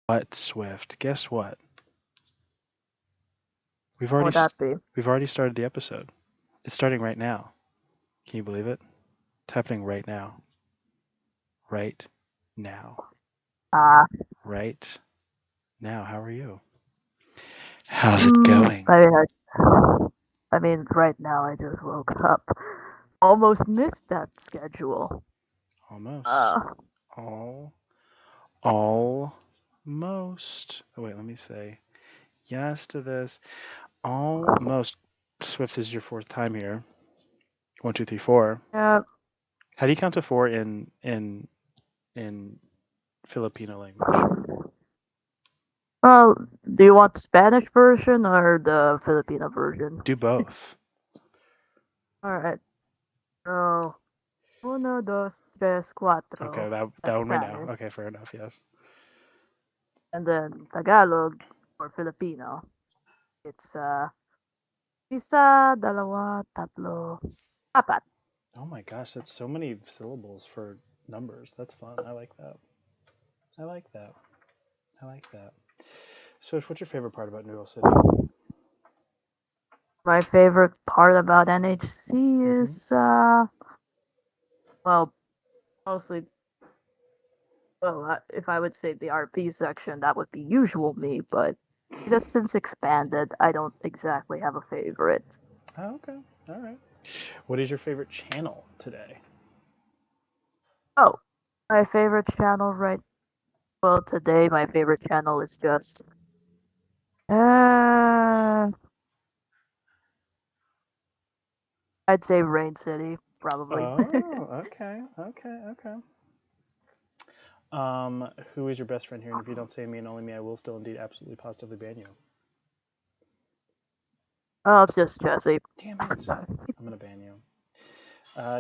What, Swift? Guess what? We've What already would that be? we've already started the episode. It's starting right now. Can you believe it? It's happening right now. Right now. Uh, Right now. How are you? How's it going? I mean, right now I just woke up. Almost missed that schedule. Almost. Uh, All. Almost. Oh wait, let me say yes to this. Almost. Swift is your fourth time here. One, two, three, four. yeah. How do you count to four in Filipino language? Well, do you want the Spanish version or the Filipino version? Do both. All right. So, uno, dos, tres, Okay, cuatro. that That's one right now. Spanish. Okay, fair enough. Yes. And then Tagalog or Filipino. It's isa, dalawa, tatlo, apat. Oh my gosh, that's so many syllables for numbers. That's fun. I like that. I like that. I like that. So, what's your favorite part about New York City? My favorite part about NHC Mm-hmm. is well, mostly if I would say the RP section, that would be usual me, but it has since expanded. I don't exactly have a favorite. Oh, okay. All right. What is your favorite channel today? Oh, my favorite channel well today my favorite channel is just uh I'd say Rain City, probably. Oh, okay, okay, okay. Who is your best friend here? And if you don't say me and only me, I will still indeed absolutely positively ban you. Oh, it's just Jesse. Damn it. I'm gonna ban you.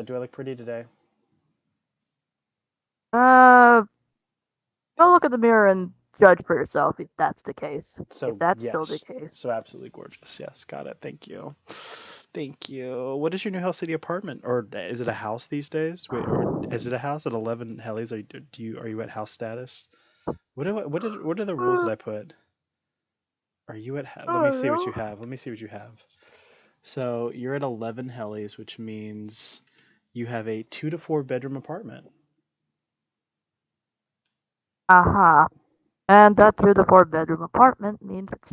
Do I look pretty today? uh go look in the mirror and judge for yourself if that's the case. If So that's still the yes, case. so absolutely gorgeous. Yes, got it. Thank you, thank you. What is your New Hell City apartment, or is it a house these days? Wait, or is it a house at 11 Hellies? Are you at house status? What are the rules that I put? Are you at? Let me see what you Oh, have. Let me see what you have. So you're at 11 Hellies, which means you have a 2 to 4 bedroom apartment. uh-huh. And that 2 to 4 bedroom apartment means it's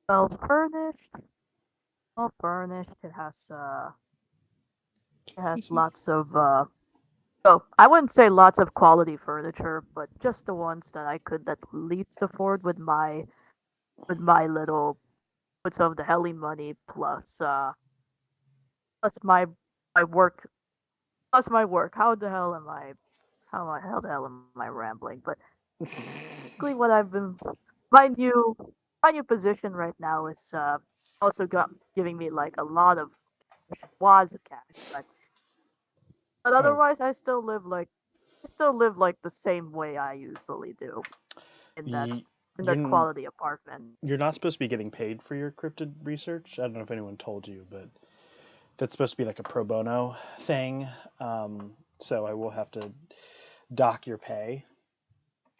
well furnished. Well furnished. It has lots of so I wouldn't say lots of quality furniture, but just the ones that I could at least afford with my little with some of the heli money plus my work plus my work. How the hell am I rambling? But basically what I've been my new my new position right now is also got giving me like a lot of wads of cash, but Oh, otherwise I still live like the same way I usually do in that y- in that you're quality apartment. you're not supposed to be getting paid for your cryptid research. I don't know if anyone told you, but that's supposed to be like a pro bono thing. So I will have to dock your pay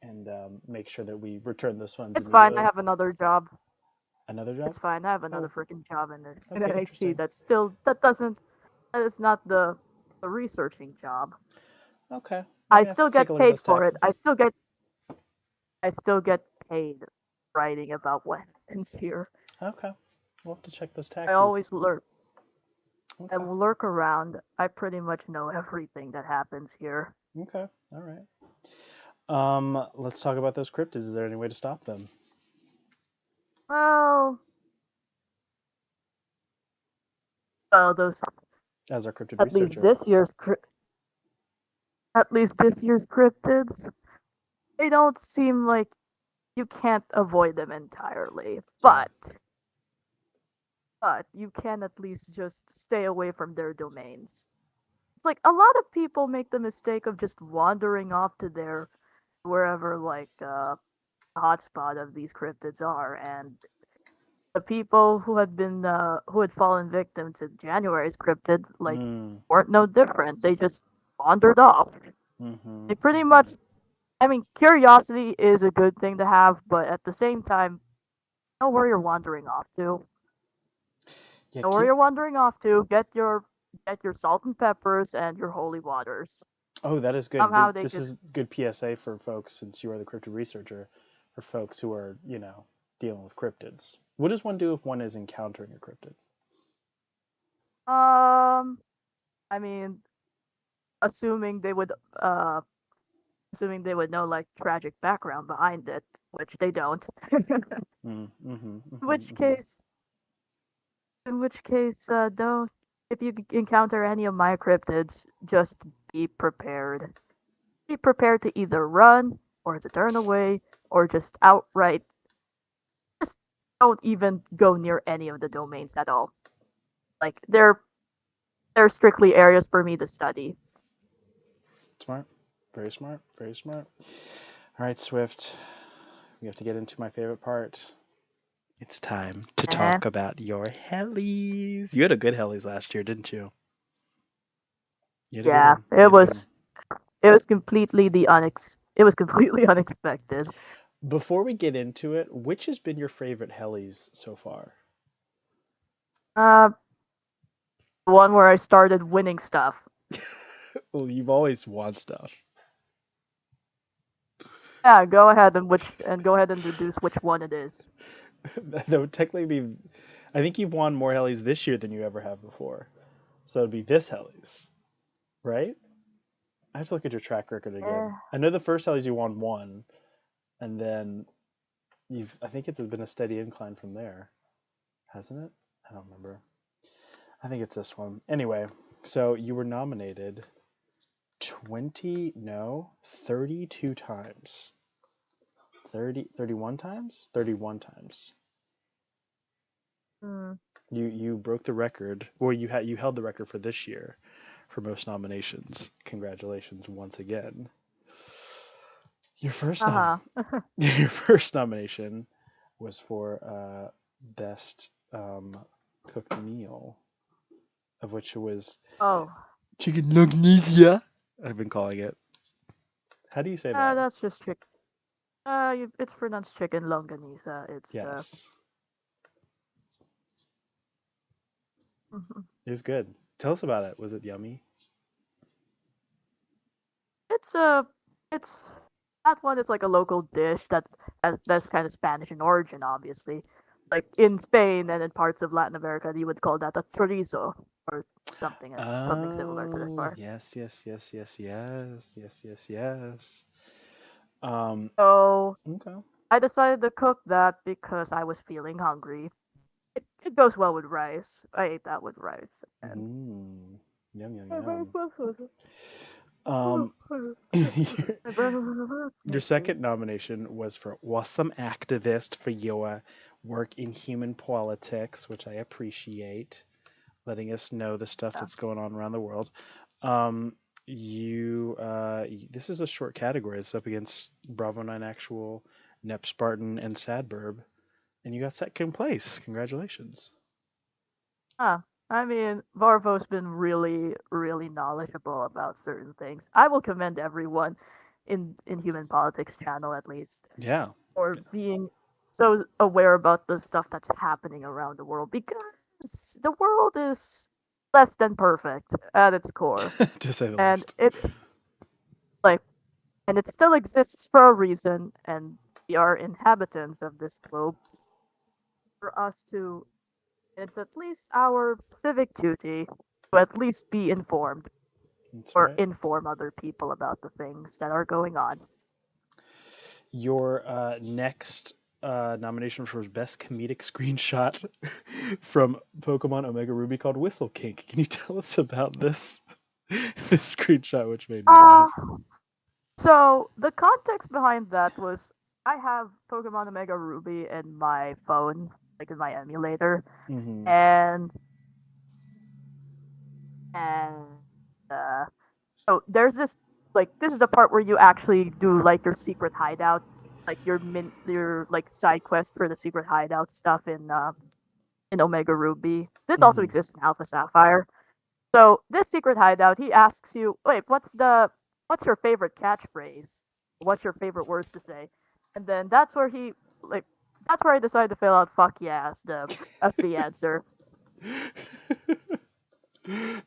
and make sure that we return those funds It's fine. I immediately. have another job. Another job? It's fine. I have another Oh, freaking job in okay, NHC interesting. that's still that is not the researching job. Okay, well, I we have to still take a get look at paid those for it. taxes. I still get paid writing about what happens here. Okay, we'll have to check those I taxes. always lurk. I Okay, lurk around. I pretty much know everything that happens here. okay, all right. Let's talk about those cryptids. Is there any way to stop them Well, well, those as our cryptid at least researcher? this year's at least this year's cryptids, they don't seem like you can't avoid them entirely, Yeah. but you can at least just stay away from their domains. It's like a lot of people make the mistake of just wandering off to their wherever the hotspot of these cryptids are, and the people who had fallen victim to January's cryptid Mm. weren't no different. They just wandered off. Mm-hmm. They pretty Mm-hmm. much I mean, curiosity is a good thing to have, but at the same time, know where you're wandering off to. Yeah, Know where you're wandering off to. Get your salt and peppers and your holy waters. oh, that is good. Somehow they This could. is good PSA for folks, since you are the cryptid researcher, for folks who are, dealing with cryptids. What does one do if one is encountering a cryptid? Um, I mean, assuming they would uh assuming they would know like tragic background behind it, which they don't. Mm, mm-hmm, in mm-hmm, which mm-hmm. case, don't. If you encounter any of my cryptids, just be prepared. Be prepared to either run or to turn away or just outright just don't even go near any of the domains at all. Like they're strictly areas for me to study. Smart. Very smart. Very smart. All right, Swift. We have to get into my favorite part. It's time to Eh. talk about your helis. You had a good helis last year, didn't you? You had a good Yeah, one. You it had a good one. was it was completely it was completely unexpected. Before we get into it, which has been your favorite helis so far? Uh, the one where I started winning stuff. Well, you've always won stuff. Yeah, go ahead and deduce which one it is. That would technically be. I think you've won more helis this year than you ever have before. So it'd be this helis, right? I have to look at your track record Eh, again. I know the first helis you won one, and then you've. I think it's been a steady incline from there, hasn't it? I don't remember. I think it's this one. Anyway, so you were nominated 20, no, 32 times. 31 times? 31 times. hmm, You broke the record, or you held the record for this year for most nominations. Congratulations once again. Your first nom uh-huh. your first nomination was for best cooked meal, of which it was Oh, chicken lognesia. I've been calling it. How do you say that? that's just chicken. It's pronounced chicken longanisa. Yes, Mhm. it was good. Tell us about it. Was it yummy? it's it's that one is like a local dish that's kind of Spanish in origin, obviously. Like in Spain and in parts of Latin America, you would call that a chorizo or something similar to this. Oh, Or yes, yes, yes, yes, yes, yes, yes, yes. Um, so okay. I decided to cook that because I was feeling hungry. It goes well with rice. I ate that with rice. And Mm. Yum, yum, yum. Um, your second nomination was for Awesome Activist for your work in human politics, which I appreciate, letting us know the stuff Yeah. that's going on around the world. Um, this is a short category. It's up against Bravo 9 Actual, Nep Spartan, and Sadburb, and you got second place. Congratulations. Huh. I mean, Varvo's been really, really knowledgeable about certain things. I will commend everyone in Human Politics channel at least Yeah. for being so aware about the stuff that's happening around the world because the world is less than perfect at its core. To say the And least. like it still exists for a reason and we are inhabitants of this globe for us to it's at least our civic duty to at least be informed That's or right. inform other people about the things that are going on. Your next nomination for best comedic screenshot from Pokemon Omega Ruby called Whistle Kink. Can you tell us about this this screenshot, which made me Uh, laugh? so the context behind that was I have Pokemon Omega Ruby in my phone, like in my emulator, Mm-hmm. and and uh, so there's this this is a part where you actually do like your secret hideout, like your like side quest for the secret hideout stuff in Omega Ruby. This also Mm-hmm. exists in Alpha Sapphire. So this secret hideout, he asks you, wait, what's your favorite catchphrase? What's your favorite words to say? And then that's where he like that's where I decided to fill out fuck yeah as the answer.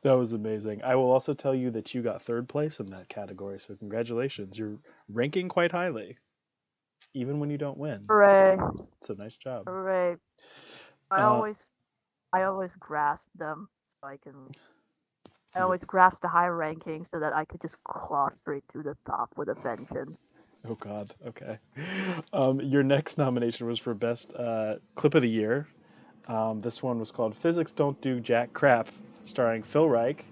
That was amazing. I will also tell you that you got third place in that category, so congratulations. You're ranking quite highly, even when you don't win. Hooray. So nice job. Hooray. I Uh, always I always grasp them so I always grasp the high ranking so that I could just claw straight to the top with a vengeance. oh God. Okay. Your next nomination was for best clip of the year. This one was called "Physics Don't Do Jack Crap," starring Phil Reich,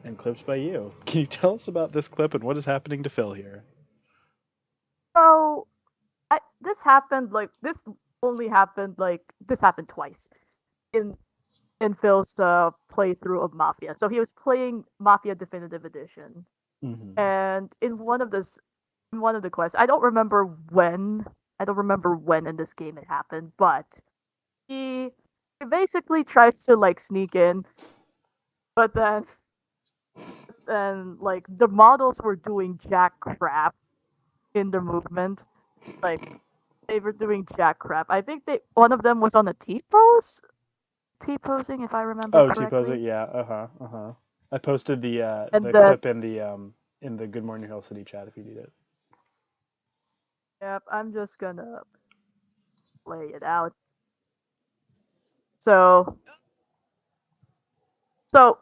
and clips by you. Can you tell us about this clip and what is happening to Phil here? So this happened this happened twice in Phil's playthrough of Mafia. So he was playing Mafia Definitive Edition, Mm-hmm. and in one of the quests, I don't remember when. I don't remember when in this game it happened, but he he basically tries to like sneak in, but then like the models were doing jack crap in the movement. Like they were doing jack crap. I think they one of them was on a T pose, T posing if I remember Oh, T Poser, correctly. yeah, uh huh, uh huh. I posted And the then clip in the Good Morning Hill City chat if you need it. yep, I'm just gonna lay it out. So so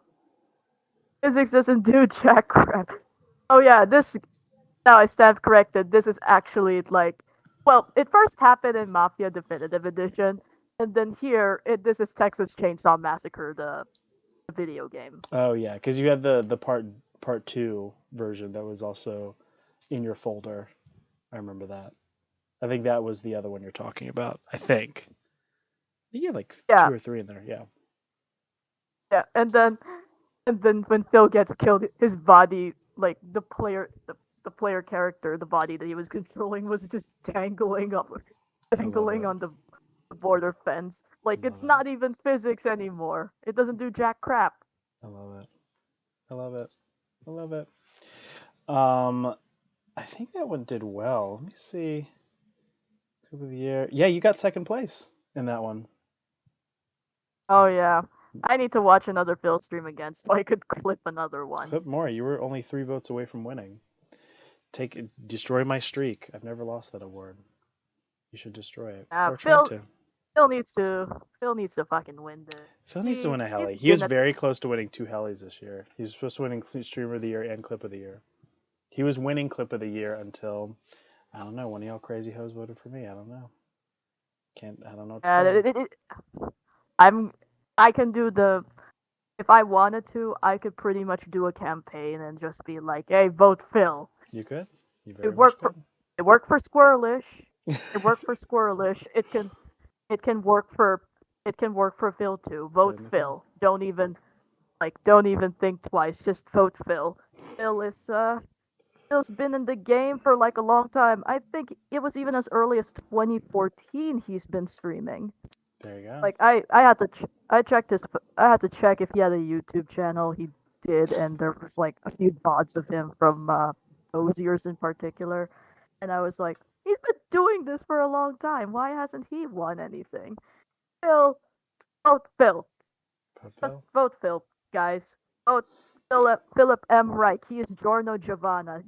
physics doesn't do jack crap. Oh yeah, this now I stand corrected. This is actually like well, it first happened in Mafia Definitive Edition, and then here this is Texas Chainsaw Massacre, the video game. Oh yeah, because you had the part two version that was also in your folder. I remember that. I think that was the other one you're talking about. I think. You had like Yeah, two or three in there. Yeah. yeah, and then when Phil gets killed, his body, like the player character, the body that he was controlling was just I love dangling it. on the border fence. Like I it's love it. not even physics anymore. It doesn't do jack crap. I love it. I love it. I love it. Um, I think that one did well. Let me see. Clip of the year. Yeah, you got second place in that one. Oh yeah, I need to watch another Phil stream again so I could clip another one. Clip more. You were only 3 votes away from winning. Destroy my streak. I've never lost that award. You should destroy it or try Phil to. Phil needs to fucking win this. Phil needs to win a He's heli. He was been at very close to winning 2 helis this year. He was supposed to win Streamer of the Year and Clip of the Year. He was winning Clip of the Year until I don't know. One of y'all crazy hoes voted for me. I don't know. Can't. I don't know what to tell you. I'm I can do the if I wanted to, I could pretty much do a campaign and just be like, "Hey, vote Phil." You could. You It very much worked for could. it worked for Squirrelish. It worked for Squirrelish. It can work for it can work for Phil too. Vote Certainly can. Phil. Don't even think twice. Just vote Phil. Phil is Phil's been in the game for like a long time. I think it was even as early as 2014 he's been streaming. There you go. Like I had to I checked his I had to check if he had a YouTube channel. He did, and there was like a few VODs of him from those years in particular, and I was like, he's been doing this for a long time. Why hasn't he won anything? Phil, vote Phil. Just Phil. vote Phil, guys. Vote Philip M. Reich. He is Giorno Giovanna.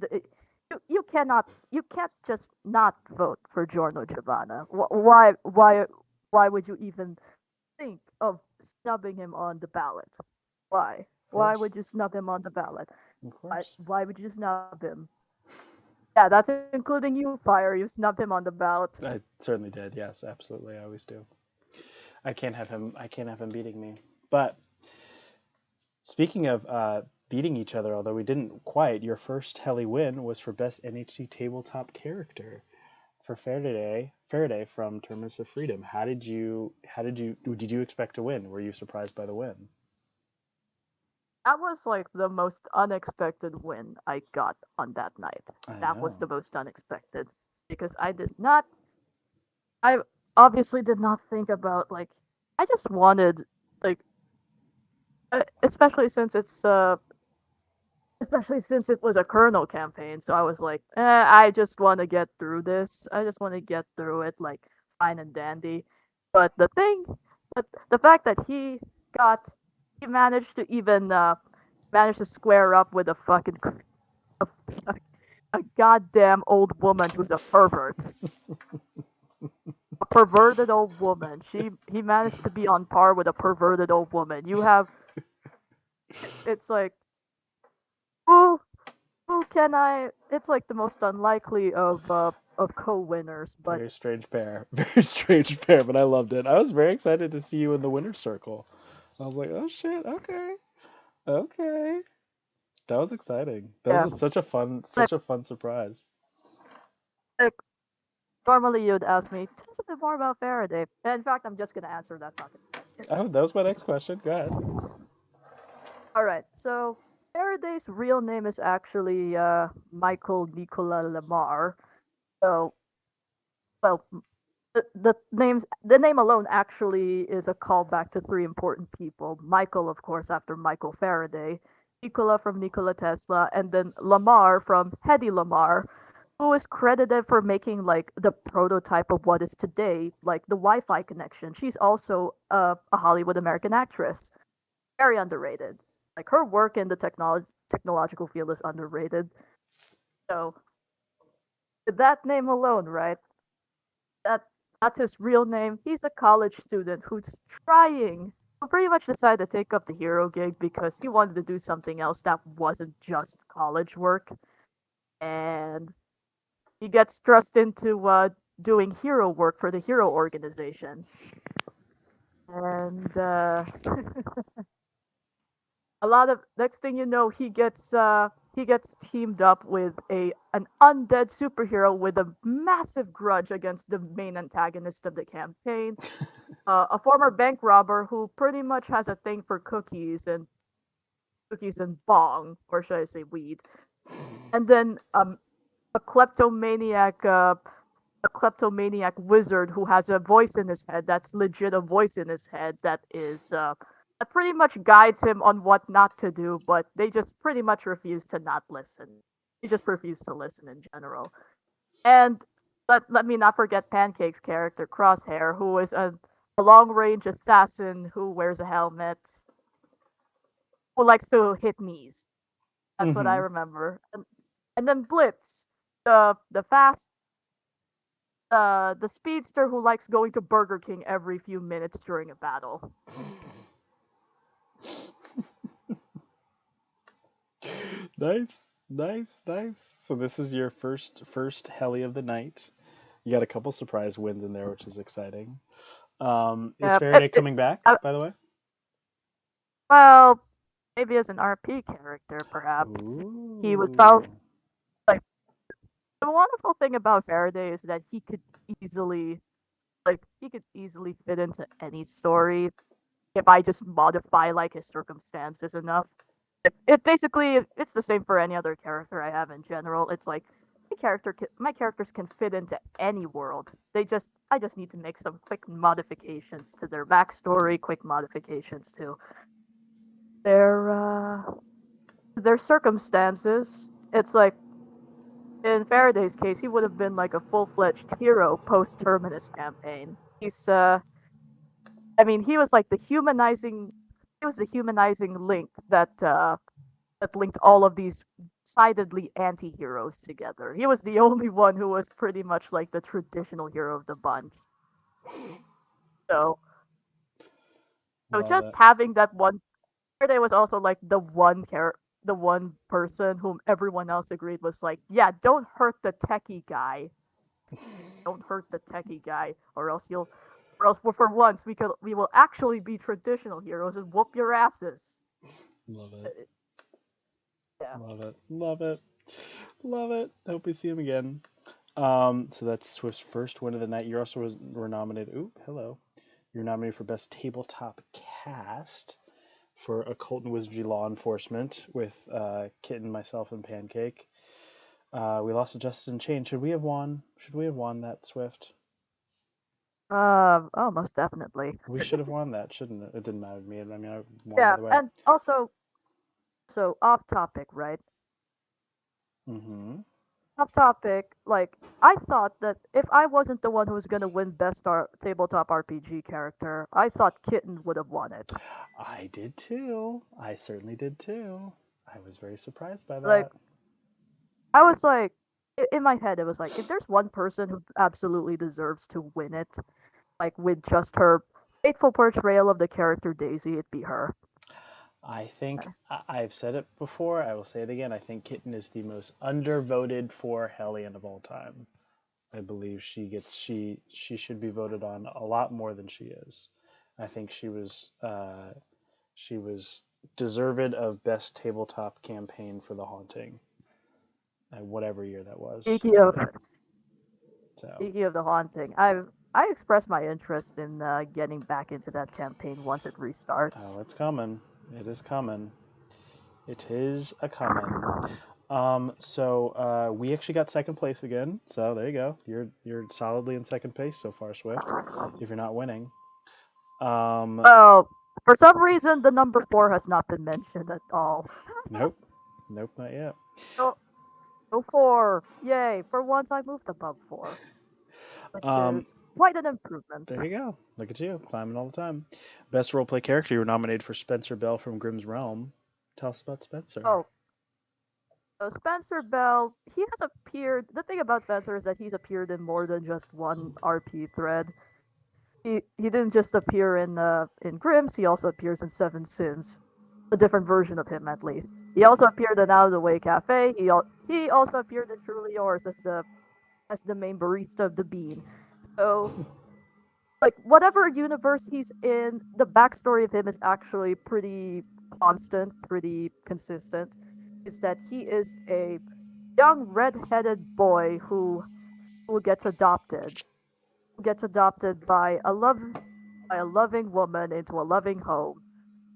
You can't just not vote for Giorno Giovanna. Why would you even think of snubbing him on the ballot? Why? Of Why course. would you snub him on the ballot? Of course. Why would you snub him? Yeah, that's including you, Fire. You snubbed him on the ballot. I certainly did. Yes, absolutely. I always do. I can't have him. I can't have him beating me. But speaking of beating each other, although we didn't quite, your first heli win was for best NHC tabletop character for Faraday from Terminus of Freedom. Did you expect to win? Were you surprised by the win? That was like the most unexpected win I got on that night. I That was know. the most unexpected because I obviously did not think about like, I just wanted like, especially since especially since it was a Colonel campaign. So I was like, I just want to get through this. I just want to get through it, like fine and dandy. But the fact that got, he managed to even manage to square up with a, a goddamn old woman who's a pervert, a perverted old woman. He managed to be on par with a perverted old woman. It's like who who can I? It's like the most unlikely of co-winners, but Very strange pair. Very strange pair, but I loved it. I was very excited to see you in the winner's circle. I was like, oh shit, okay. Okay. That was exciting. That was yeah, just like such a fun surprise. like normally you'd ask me, tell us a bit more about Faraday. And in fact, I'm just gonna answer that fucking question. Oh, that was my next question. Go ahead. All right, so Faraday's real name is actually Michael Nicola Lamar. So, well, the name alone actually is a callback to three important people. Michael, of course, after Michael Faraday, Nikola from Nikola Tesla, and then Lamar from Hedy Lamar, who is credited for making like the prototype of what is today like the Wi-Fi connection. She's also a Hollywood American actress, very underrated. Like her work in the technological field is underrated. So with that name alone, right? That that's his real name. He's a college student who's trying to pretty much decide to take up the hero gig because he wanted to do something else that wasn't just college work. And he gets thrust into doing hero work for the hero organization. And a lot of next thing you know, he gets teamed up with an undead superhero with a massive grudge against the main antagonist of the campaign, a former bank robber who pretty much has a thing for cookies and bong, or should I say weed, and then a kleptomaniac a kleptomaniac wizard who has a voice in his head that's legit a voice in his head that pretty much guides him on what not to do, but they just pretty much refuse to not listen. They just refuse to listen in general. And let me not forget Pancake's character, Crosshair, who is a long range assassin who wears a helmet, who likes to hit knees. That's what I Mm-hmm. remember. And then Blitz, the fast the speedster who likes going to Burger King every few minutes during a battle. Nice, nice, nice. So this is your first heli of the night. You got a couple surprise wins in there, which is exciting. Is Yeah, Faraday coming back, uh, by the way? well, maybe as an RP character, perhaps. He was found Ooh. like the wonderful thing about Faraday is that he could easily fit into any story if I just modify like his circumstances enough. It basically it's the same for any other character I have in general. It's like my characters can fit into any world. I just need to make some quick modifications to their backstory, quick modifications to their uh their circumstances. It's like in Faraday's case, he would have been like a full-fledged hero post Terminus campaign. I mean, he was the humanizing link that linked all of these decidedly anti-heroes together. He was the only one who was pretty much like the traditional hero of the bunch. So, so Love just it. having that one, Faraday was also like the one person whom everyone else agreed was like, yeah, don't hurt the techie guy. Don't hurt the techie guy, or else for once we will actually be traditional heroes and whoop your asses. Love Uh, it. Yeah. Love it. Love it. Love it. Hope we see him again. So that's Swift's first win of the night. You also were nominated. Ooh, hello. You're nominated for Best Tabletop Cast for Occult and Wizardry Law Enforcement with Kitten, myself, and Pancake. We lost to Justice and Chain. Should we have won? Should we have won that, Swift? Oh, most definitely. We should have won that, shouldn't it? It didn't matter to me. I mean, I won Yeah, either way. and also, so off topic, right? Mm-hmm. Off topic, like I thought that if I wasn't the one who was gonna win tabletop RPG character, I thought Kitten would have won it. I did too. I certainly did too. I was very surprised by Like that. I was like, in my head, it was like, if there's one person who absolutely deserves to win it, like with just her faithful portrayal of the character Daisy, it'd be her. I think I've said it before. I will say it again. I think Kitten is the most undervoted for Hellion of all time. I believe she should be voted on a lot more than she is. I think she was deserved of best tabletop campaign for the Haunting, whatever year that was. Speaking of So, speaking of the haunting, I expressed my interest in getting back into that campaign once it restarts. oh, it's coming. It is coming. It is a coming. We actually got second place again. So there you go. You're solidly in second place so far, Swift. If you're not winning. Um, Well, for some reason, the number 4 has not been mentioned at all. nope, nope, not yet. Go, go 4! Yay! For once, I moved above 4, which Um, is quite an improvement. there you go. Look at you climbing all the time. Best roleplay character. You were nominated for Spencer Bell from Grimm's Realm. Tell us about Spencer. Oh, so Spencer Bell, he has appeared. The thing about Spencer is that he's appeared in more than just one RP thread. He didn't just appear in Grimm's. He also appears in Seven Sins, a different version of him at least. He also appeared in Out of the Way Cafe. He also appeared in Truly Yours as the main barista of the Bean. So like whatever universe he's in, the backstory of him is actually pretty constant, pretty consistent. Is that he is a young red-headed boy who gets adopted by a loving woman into a loving home.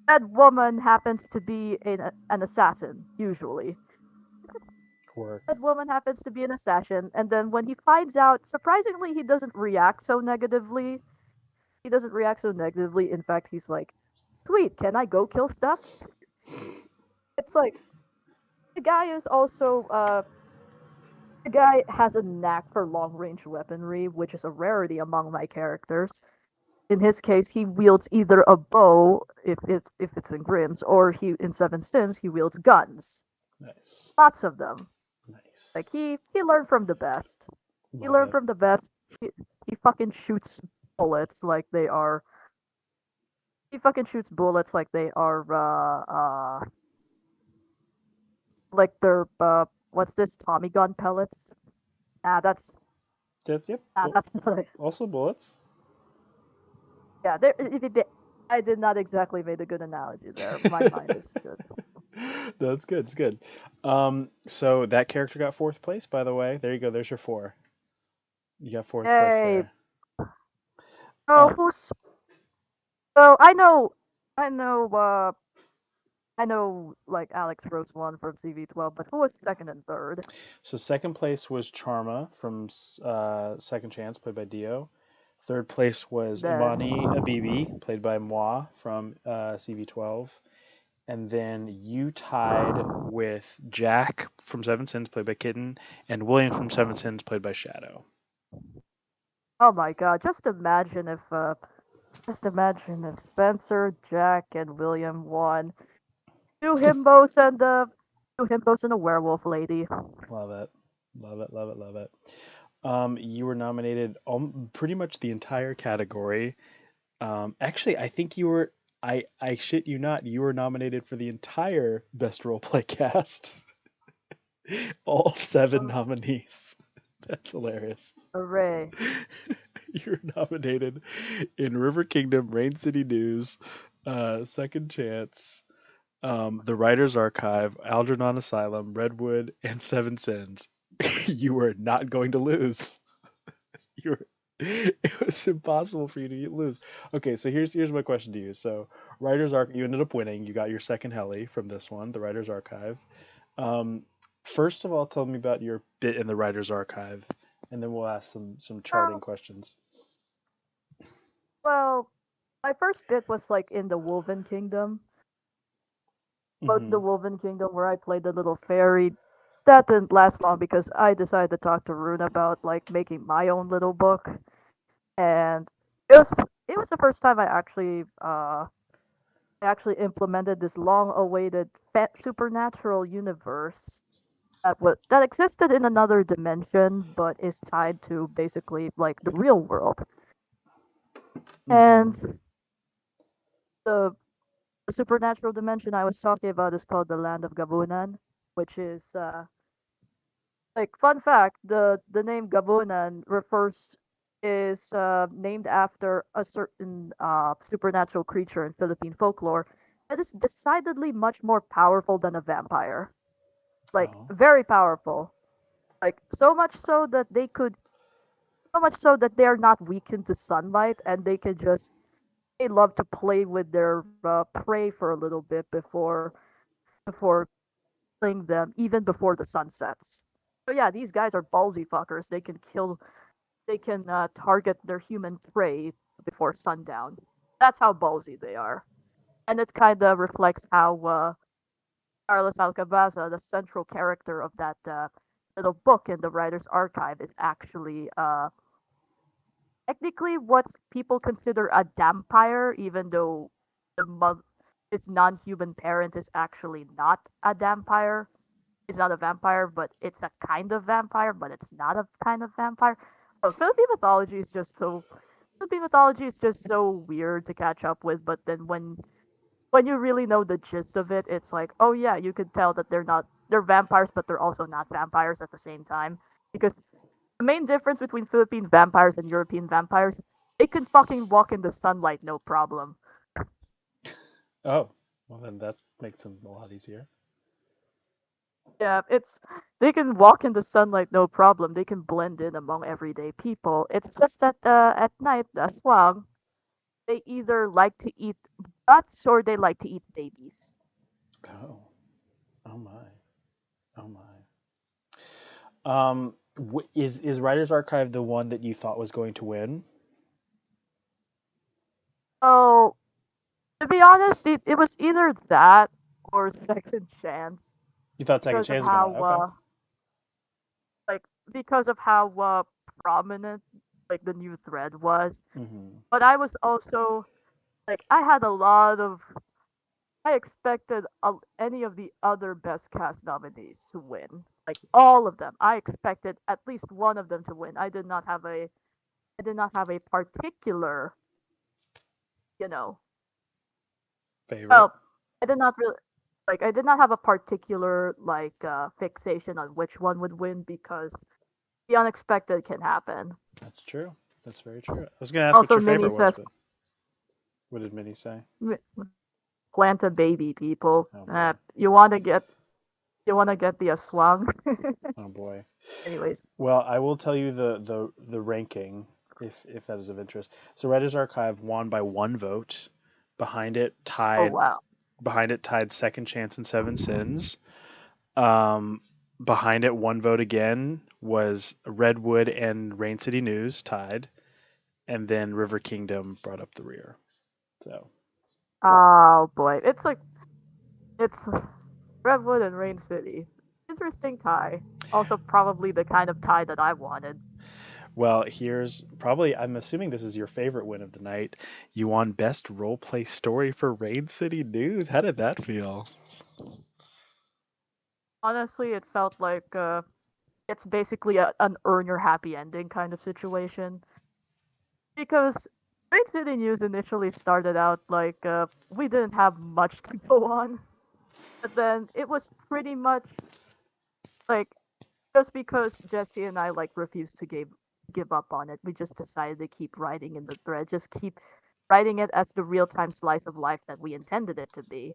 That woman happens to be an assassin, usually. Work. That woman happens to be an assassin, and then when he finds out, surprisingly, he doesn't react so negatively. He doesn't react so negatively. In fact, he's like, "Sweet, can I go kill stuff?" It's like the guy is also the guy has a knack for long range weaponry, which is a rarity among my characters. In his case, he wields either a bow if it's in Grimm's, or he in Seven Sins he wields guns. Nice. Lots of them. Like Nice. he learned from the best. He Love learned it. from the best. He fucking shoots bullets like they are. He fucking shoots bullets like they're what's this Tommy gun pellets? Ah, that's Yep, yep. that's Also bullets. yeah. I did not exactly make a good analogy there. My mind is just No, it's good. It's good. So that character got fourth place, by the way. There you go. There's your four. You got fourth place hey. there. Oh, Um, who's so I know I know like Alex Rose won from CV12, but who was second and third? so second place was Charma from Second Chance, played by Dio. Third place was Then Imani Abibi, played by Moi from CV12. And then you tied with Jack from Seven Sins, played by Kitten, and William from Seven Sins, played by Shadow. oh my god, just imagine if Spencer, Jack, and William won. Two himbos and a werewolf lady. Love it. Love it, love it, love it. You were nominated pretty much the entire category. Actually, I think you were. I shit you not. You were nominated for the entire best roleplay cast. All seven nominees. That's hilarious. Hooray. You were nominated in River Kingdom, Rain City News, Second Chance, The Writer's Archive, Algernon Asylum, Redwood, and Seven Sins. You were not going to lose. You were, it was impossible for you to lose. Okay, so here's my question to you. So, Writer's Arc, you ended up winning. You got your second heli from this one, the Writer's Archive. Um, First of all, tell me about your bit in the Writer's Archive, and then we'll ask some charting Well, questions. well, my first bit was like in the Woven Kingdom. But Mm-hmm. the Woven Kingdom where I played the little fairy that didn't last long because I decided to talk to Rune about like making my own little book, and it was it was the first time I actually implemented this long-awaited supernatural universe that existed in another dimension, but is tied to basically like the real world. Mm-hmm. And the, the supernatural dimension I was talking about is called the Land of Gabunan, which is like fun fact. The name Gabunan refers is named after a certain supernatural creature in Philippine folklore that is decidedly much more powerful than a vampire. Like Oh. very powerful. Like so much so that they are not weakened to sunlight and they love to play with their prey for a little bit before killing them even before the sun sets. So yeah, these guys are ballsy fuckers. They can target their human prey before sundown. That's how ballsy they are. And it kind of reflects how Carlos Alcabaza, the central character of that little book in the writer's archive, is actually technically what people consider a dampire, even though his non-human parent is actually not a dampire. He's not a vampire, but it's a kind of vampire, but it's not a kind of vampire. Oh, Philippine mythology is just so weird to catch up with. But then when you really know the gist of it, it's like, oh yeah, you could tell that they're vampires, but they're also not vampires at the same time. Because the main difference between Philippine vampires and European vampires, they can fucking walk in the sunlight no problem. Oh. Well, then that makes them a lot easier. Yeah, it's they can walk in the sunlight no problem. They can blend in among everyday people. It's just that at night, the aswang, they either like to eat guts or they like to eat babies. Oh. Oh my. Oh my. Is Writer's Archive the one that you thought was going to win? Oh, to be honest, it was either that or Second Chance You thought Second because of Chance was gonna win. how Okay. like because of how prominent like the new thread was. Mm-hmm. But I was also like I had a lot of I expected any of the other best cast nominees to win. Like all of them. I expected at least one of them to win. I did not have a particular, you know, Favorite. well, I did not really I did not have a particular fixation on which one would win because the unexpected can happen. That's true. That's very true. I was gonna ask what Also your Minnie favorite was, says but what did Minnie say? plant a baby, people. Oh boy. You want to get the aswang. Oh boy. Anyways, Well, I will tell you the ranking if that is of interest. So Writer's Archive won by one vote. Behind it oh tied wow. behind it tied Second Chance and Seven Sins. Um, behind it one vote again was Redwood and Rain City News tied, and then River Kingdom brought up the rear. So Oh boy, it's Redwood and Rain City. Interesting tie. Also, probably the kind of tie that I wanted. well, here's probably I'm assuming this is your favorite win of the night. You won best role play story for Rain City News. How did that feel? Honestly, it felt like it's basically an earn your happy ending kind of situation because Rain City News initially started out like we didn't have much to go on, but then it was pretty much like just because Jesse and I like refused to give up on it, we just decided to keep writing in the thread, just keep writing it as the real time slice of life that we intended it to be.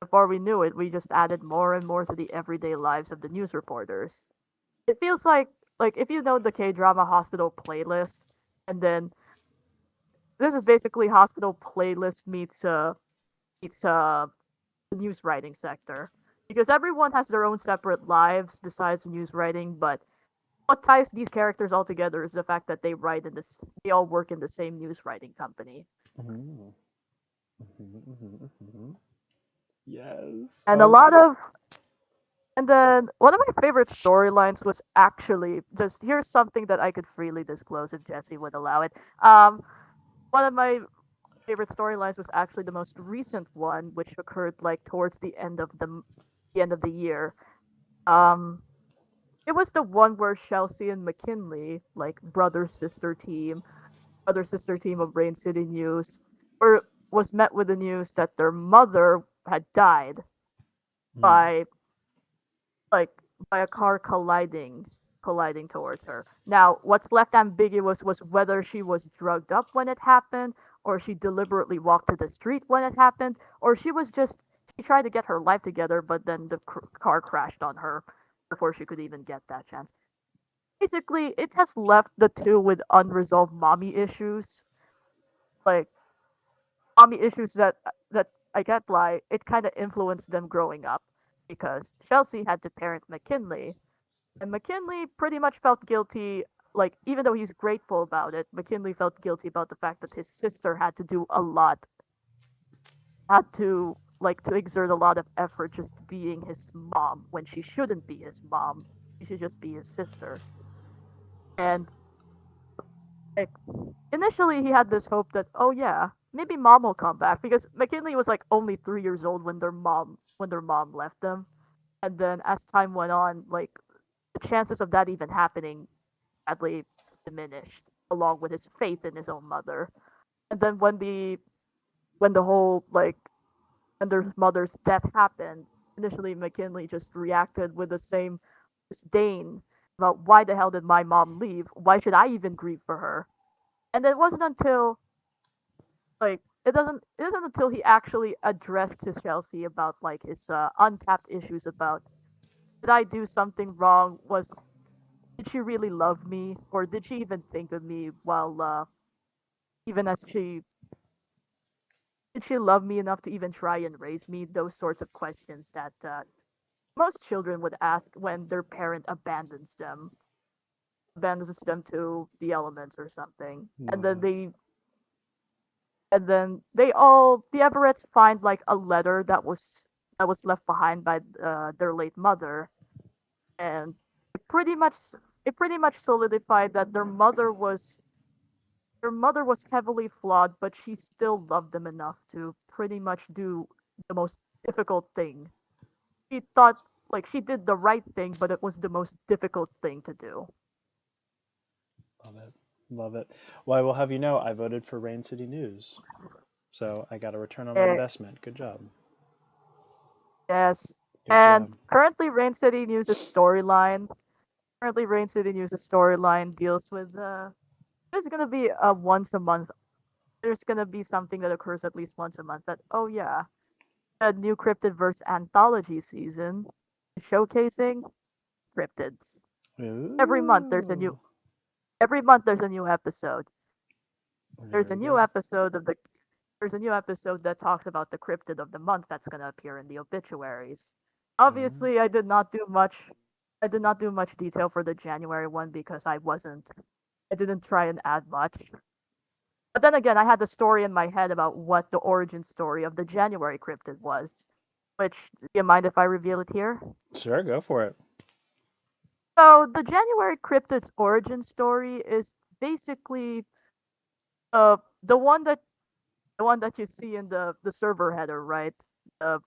Before we knew it, we just added more and more to the everyday lives of the news reporters. It feels like if you know the K drama Hospital playlist, and then this is basically Hospital playlist meets the news writing sector because everyone has their own separate lives besides news writing, but what ties these characters all together is the fact that they all work in the same news writing company. Mm-hmm. Mm-hmm, mm-hmm, mm-hmm. Yes. And a Oh, lot of And then one of my favorite storylines was actually just here's something that I could freely disclose if Jesse would allow it. Um, One of my favorite storylines was actually the most recent one, which occurred like towards the end of the year. Um, it was the one where Chelsea and McKinley, like brother sister team of Rain City News, was met with the news that their mother had died Mm. by like by a car colliding towards her. Now, what's left ambiguous was whether she was drugged up when it happened, or she deliberately walked to the street when it happened, or she tried to get her life together, but then the car crashed on her before she could even get that chance. Basically, it has left the two with unresolved mommy issues, like mommy issues that I can't lie, it kind of influenced them growing up because Chelsea had to parent McKinley. And McKinley pretty much felt guilty, like, even though he's grateful about it, McKinley felt guilty about the fact that his sister had to do a lot, had to, like, to exert a lot of effort just being his mom when she shouldn't be his mom. She should just be his sister. And, like, initially he had this hope that, oh yeah, maybe mom will come back because McKinley was, like, only 3 years old when their mom left them. And then as time went on, like, the chances of that even happening sadly diminished along with his faith in his own mother. And then when the whole like when their mother's death happened, initially McKinley just reacted with the same disdain about why the hell did my mom leave? Why should I even grieve for her? And it wasn't until like it isn't until he actually addressed his Chelsea about like his untapped issues about did I do something wrong? Was did she really love me, or did she even think of me while even as she did she love me enough to even try and raise me? Those sorts of questions that most children would ask when their parent abandons them to the elements or something. Love it. And then they all the Everetts find like a letter that was left behind by their late mother, and it pretty much it pretty much solidified that their mother was heavily flawed, but she still loved them enough to pretty much do the most difficult thing. She thought like she did the right thing, but it was the most difficult thing to do. Love it. Love it. Well, I will have you know, I voted for Rain City News. So I got a return on my Eh, investment. Good job. yes. Good And job. currently Rain City News' storyline deals with there's gonna be a once a month there's gonna be something that occurs at least once a month that oh yeah, a new Cryptidverse anthology season showcasing cryptids. Every month there's a new Ooh. every month there's a new episode. There's a Very new good. episode of the there's a new episode that talks about the cryptid of the month that's going to appear in the obituaries. Mm. Obviously, I did not do much detail for the January one because I didn't try and add much. But then again, I had the story in my head about what the origin story of the January cryptid was. Which, do you mind if I reveal it here? Sure, go for it. So, the January cryptid's origin story is basically uh the one that the one that you see in the server header, right? Uh,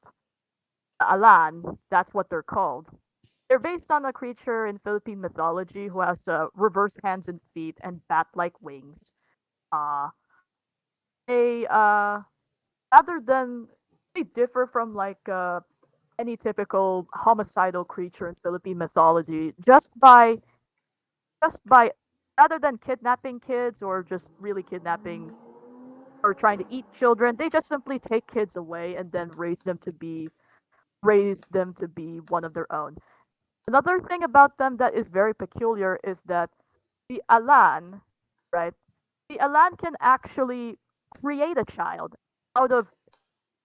Alan, that's what they're called. They're based on a creature in Philippine mythology who has reverse hands and feet and bat-like wings. Uh, they rather than they differ from like any typical homicidal creature in Philippine mythology just by rather than kidnapping kids or just really kidnapping or trying to eat children, they just simply take kids away and then raise them to be one of their own. Another thing about them that is very peculiar is that the Alan, right? The Alan can actually create a child out of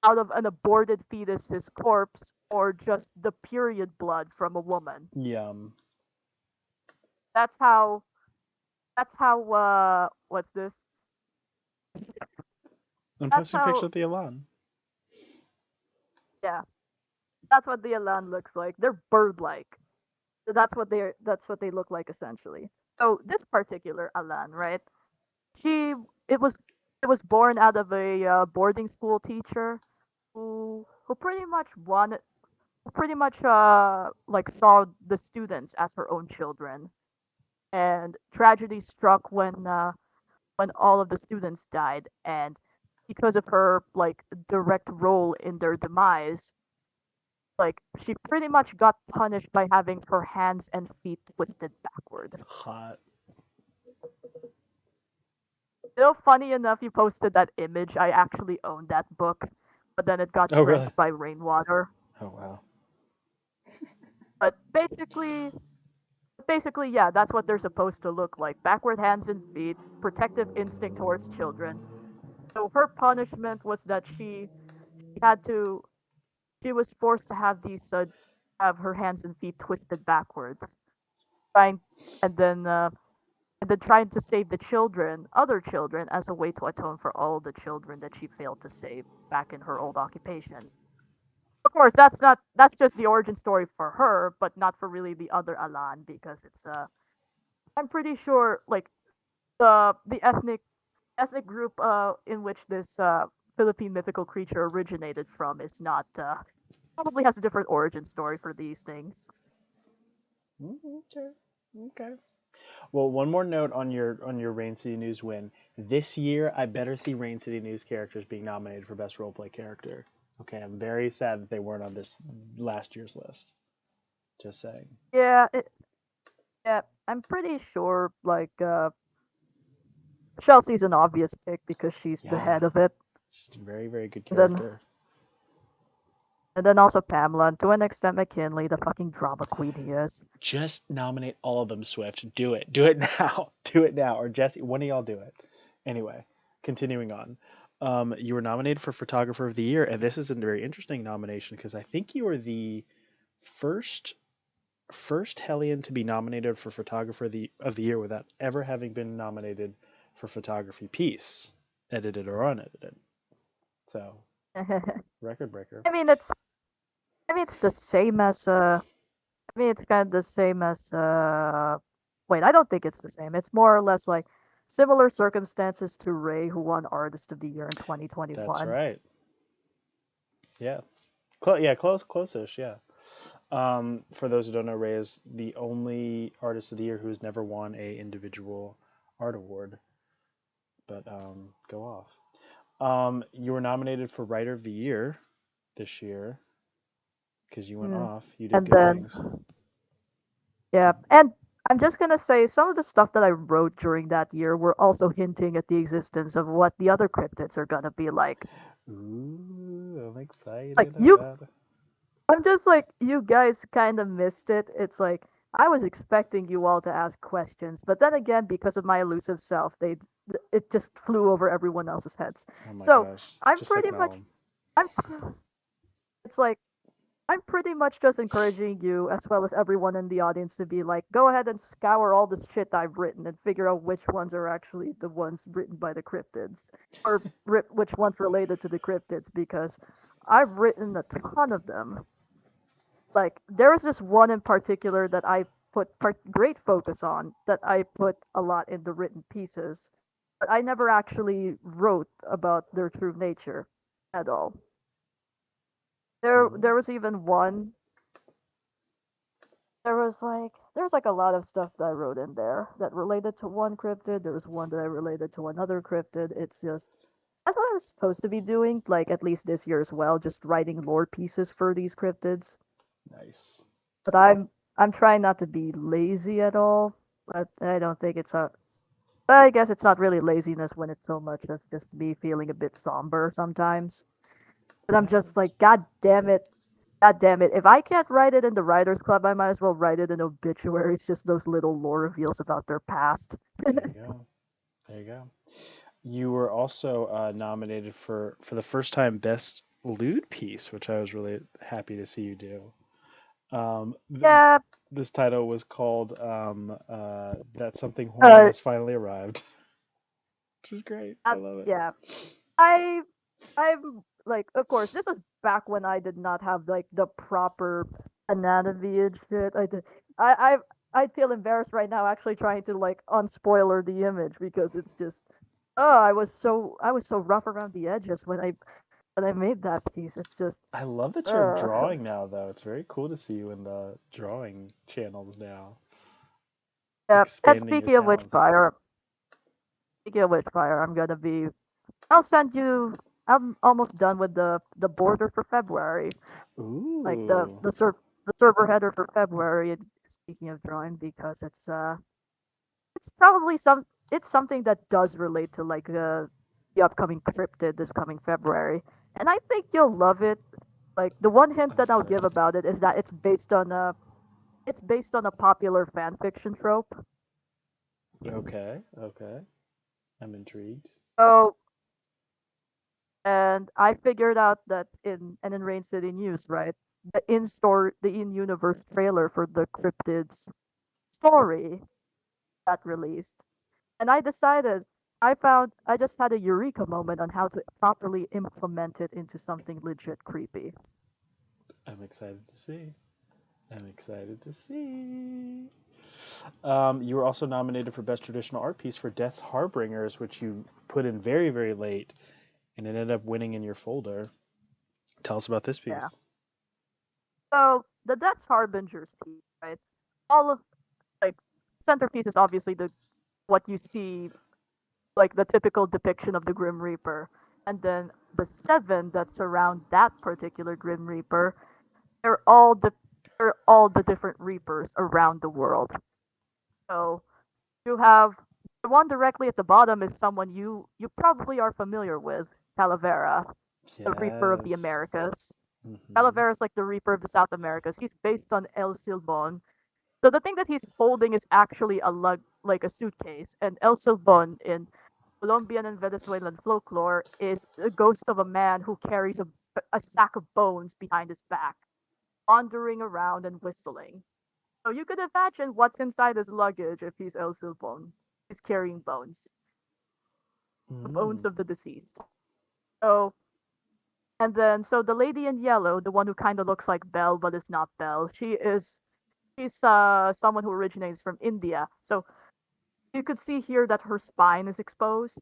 out of an aborted fetus's corpse or just the period blood from a woman. Yum. That's how what's this? I'm That's posting pictures how of the Elan. yeah. That's what the Elan looks like. They're bird-like. That's what they look like essentially. So this particular Alan, right? She it was it was born out of a boarding school teacher who pretty much like saw the students as her own children, and tragedy struck when all of the students died, and because of her like direct role in their demise, like she pretty much got punished by having her hands and feet twisted backward. Hot. Funny enough, you posted that image. I actually owned that book, but then it got Oh, really? drenched by rainwater. Oh, wow. But basically, yeah, that's what they're supposed to look like. Backward hands and feet, protective instinct towards children. So her punishment was that had to she was forced to have her hands and feet twisted backwards, trying and then trying to save the other children, as a way to atone for all the children that she failed to save back in her old occupation. Of course, that's just the origin story for her, but not for really the other Alan, because it's I'm pretty sure like the ethnic group in which this Philippine mythical creature originated from is not probably has a different origin story for these things. Okay. Okay. Well, one more note on your Rain City News win. This year, I better see Rain City News characters being nominated for best roleplay character. Okay, I'm very sad that they weren't on this last year's list. Just saying. Yeah, yeah, I'm pretty sure like Chelsea's an obvious pick because she's the Yeah, head of it. she's a very very good And then character. and then also Pamela, and to an extent McKinley, the fucking drama queen he is. Just nominate all of them, Swift. Do it. Do it now. Do it now. Or Jesse, one of y'all do it. Anyway, continuing on. You were nominated for Photographer of the Year, and this is a very interesting nomination because I think you were the first Hellion to be nominated for Photographer of the Year without ever having been nominated for photography piece, edited or unedited. So, I record breaker. mean it's it's the same as it's kind of the same as wait, I don't think it's the same. It's more or less like similar circumstances to Ray, who won Artist of the Year in That's 2021. right. Yeah. Yeah, close-ish, yeah. For those who don't know, Ray is the only artist of the year who's never won a individual art award. But go off. You were nominated for Writer of the Year this year because you went Mm. off. You did And good then things. yeah, and I'm just gonna say some of the stuff that I wrote during that year were also hinting at the existence of what the other cryptids are gonna be like. Ooh, I'm Like excited you about it. I'm just like, you guys kind of missed it. It's like I was expecting you all to ask questions, but then again, because of my elusive self, it just flew over everyone else's heads. Oh my So gosh. I'm Just like pretty much Malum. I'm it's like I'm pretty much just encouraging you as well as everyone in the audience to be like, go ahead and scour all this shit I've written and figure out which ones are actually the ones written by the cryptids, or which ones related to the cryptids, because I've written a ton of them. Like there was this one in particular that I put great focus on, that I put a lot in the written pieces, but I never actually wrote about their true nature at all. There Mm-hmm. was even one. There was like a lot of stuff that I wrote in there that related to one cryptid. There was one that I related to another cryptid. It's just that's what I was supposed to be doing, like at least this year as well, just writing lore pieces for these cryptids. Nice. But I'm trying not to be lazy at all. But I don't think it's a. I guess it's not really laziness when it's so much as just me feeling a bit somber sometimes. But It I'm just happens. like, God damn it. God damn it. If I can't write it in the Writers Club, I might as well write it in obituaries, just those little lore reveals about their past. There you go. There you go. You were also nominated for the first time Best Lewd Piece, which I was really happy to see you do. Th- Yeah, this title was called "That Something Horny uh, Has Finally Arrived," which is great. I love it. yeah. I, I've like, of course, this was back when I did not have like the proper anatomy and shit. I feel embarrassed right now actually trying to like unspoiler the image because it's just oh I was so rough around the edges when I made that piece. It's just I love that you're uh drawing now, though. It's very cool to see you in the drawing channels now, yeah. And expanding your talents. Speaking of Witchfire, I'll send you. I'm almost done with the border for February, like Ooh, the server header for February. Speaking of drawing, because it's probably it's something that does relate to like the upcoming cryptid this coming February, and I think you'll love it. Like the one hint I'm that I'll give excited. about it is that it's based on a popular fan fiction trope. Okay, okay. I'm intrigued. So and I figured out that in Rain City News, right? The in universe trailer for the cryptids story got released. And I decided I just had a eureka moment on how to properly implement it into something legit creepy. I'm excited to see. I'm excited to see. You were also nominated for Best Traditional Art Piece for Death's Harbingers, which you put in very, very late, and it ended up winning in your folder. Tell us about this Yeah. piece. So the Death's Harbingers piece, right? All of like centerpiece is obviously the what you see like the typical depiction of the Grim Reaper. And then the seven that surround that particular Grim Reaper, they're all the they're all the different Reapers around the world. So you have the one directly at the bottom is someone you probably are familiar with, Calavera, the Reaper of the Yes. Americas. Mm-hmm. Calavera is like the Reaper of the South Americas. He's based on El Silbon. So the thing that he's holding is actually like a suitcase, and El Silbon in Colombian and Venezuelan folklore is the ghost of a man who carries a sack of bones behind his back, wandering around and whistling. So you could imagine what's inside his luggage if he's El Silbon. He's carrying bones, the bones Mm. of the deceased. So and then so the lady in yellow, the one who kind of looks like Belle but is not Belle, she's someone who originates from India. So you could see here that her spine is exposed.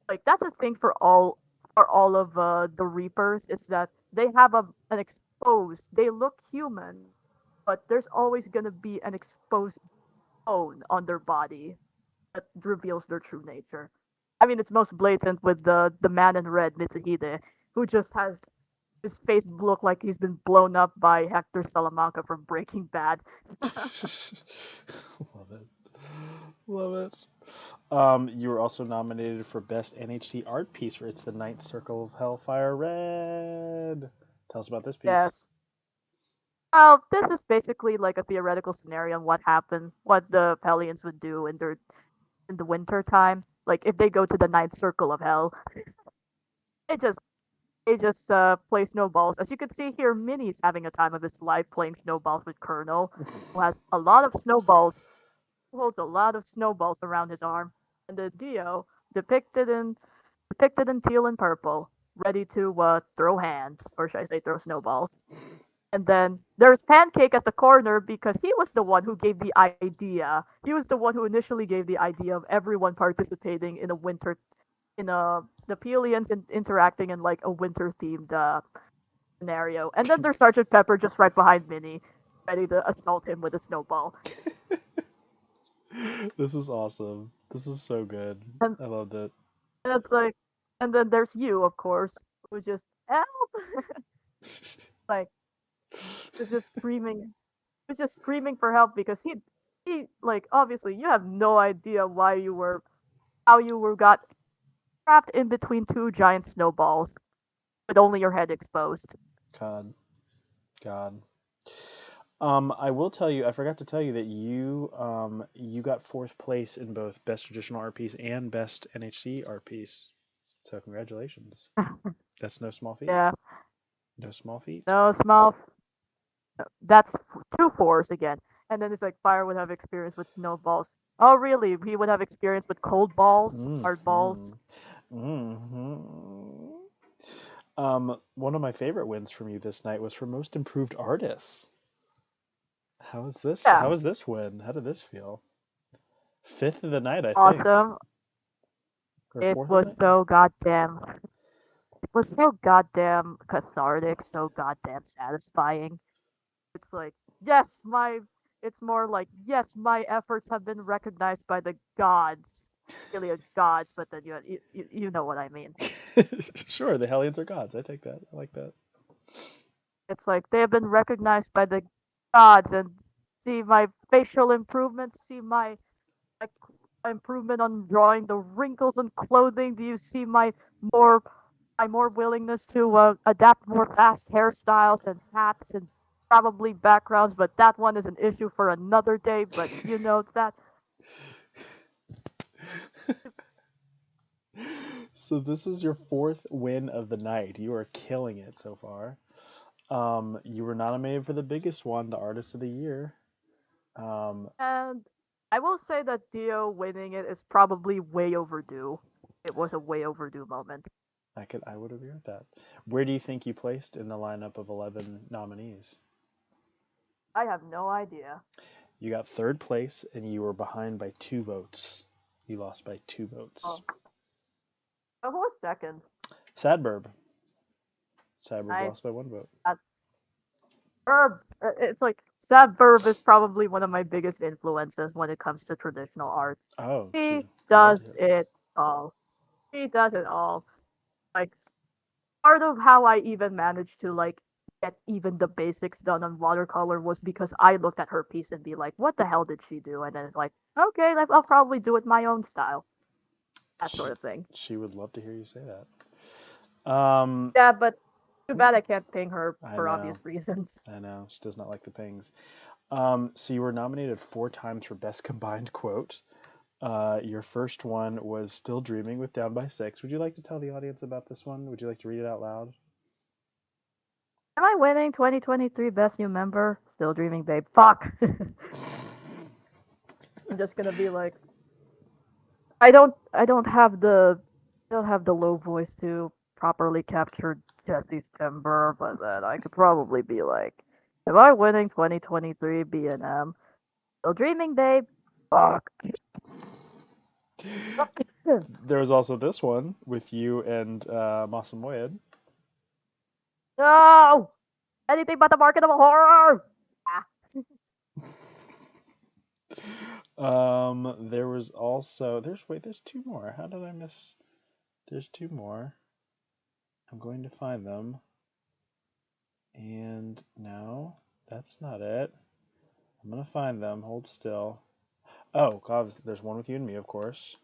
Like that's a thing for all of the Reapers is that they have an exposed. They look human, but there's always gonna be an exposed bone on their body that reveals their true nature. I mean, it's most blatant with the man in red, Mitsuhide, who just has his face look like he's been blown up by Hector Salamanca from Breaking Bad. Love it. Love it. You were also nominated for Best NHC Art Piece for It's the Ninth Circle of Hellfire Red. Tell us about this piece. Yes. Well, this is basically like a theoretical scenario on what the Hellions would do in the winter time. Like if they go to the ninth circle of hell, they just they just play snowballs. As you can see here, Minnie's having a time of his life playing snowballs with Colonel, who has a lot of snowballs, who holds a lot of snowballs around his arm, and the Dio depicted in teal and purple, ready to throw hands, or should I say throw snowballs. And then there's Pancake at the corner because he was the one who gave the idea. He was the one who initially gave the idea of everyone participating in a winter in a the Peelians interacting in like a winter themed scenario. And then there's Sergeant Pepper just right behind Minnie, ready to assault him with a snowball. This is awesome. This is so good. And I loved it. it's like and then there's you, of course, who's just help like is just screaming was just screaming for help because he like obviously you have no idea why you were how you were got trapped in between two giant snowballs with only your head exposed. God. God. I will tell you, I forgot to tell you that you got fourth place in both Best Traditional Art Piece and Best NHC Art Piece. So congratulations. That's no small feat. Yeah, No small feat. no small. That's two fours again. And then it's like Fire would have experience with snowballs. Oh, really? He would have experience with cold balls, hard balls. Mm-hmm. Mm-hmm. One of my favorite wins from you this night was for most improved artists. How is this? Yeah, How is this win? How did this feel? Fifth of the night, I think, awesome. or It fourth of was the night. so goddamn. It was so goddamn cathartic, so goddamn satisfying. It's like, yes, my. It's more like, yes, my efforts have been recognized by the gods. Really, gods, but then you know what I mean. Sure, the Hellions are gods. I take that. I like that. It's like they have been recognized by the gods, and see my facial improvements, see my improvement on drawing the wrinkles on clothing. Do you see more my more willingness to adapt more fast hairstyles and hats and probably backgrounds? But that one is an issue for another day. But you know that. So this was your fourth win of the night. You are killing it so far. You were nominated for the biggest one, the Artist of the Year. Um, And I will say that Dio winning it is probably way overdue. It was a way overdue moment. I would agree with that. Where do you think you placed in the lineup of 11 nominees? I have no idea. You got third place, and you were behind by 2 votes. You lost by 2 votes. Oh, who was second? Sadburb. Sadburb lost by Nice. 1 vote. Verb. It's like Sad Verb is probably one of my biggest influences when it comes to traditional art. Oh, She shoot. I'd love to does hear that. it all. She does it all. Like part of how I even managed to like get even the basics done on watercolor was because I looked at her piece and be like, what the hell did she do? And then it's like, okay, I'll probably do it my own style. That sort She, of thing. she would love to hear you say that. Yeah, but too bad I can't ping her I for know. obvious reasons. I know. She does not like the pings. So you were nominated 4 times for Best Combined Quote. Your first one was Still Dreaming with Down by Six. Would you like to tell the audience about this one? Would you like to read it out loud? Am I winning 2023 Best New Member? Still dreaming, babe. Fuck. I'm just gonna be like, I don't have the low voice to properly capture Jesse's timbre, but then I could probably be like, am I winning 2023 B&M? Still dreaming, babe. Fuck. There was also this one with you and Masamoyed. No! Anything but the market of horror! Ah. There was also there's 2 more. How did I miss? There's 2 more. I'm going to find them. And no, that's not it. I'm gonna find them. Hold still. Oh, God, there's one with you and me, of course.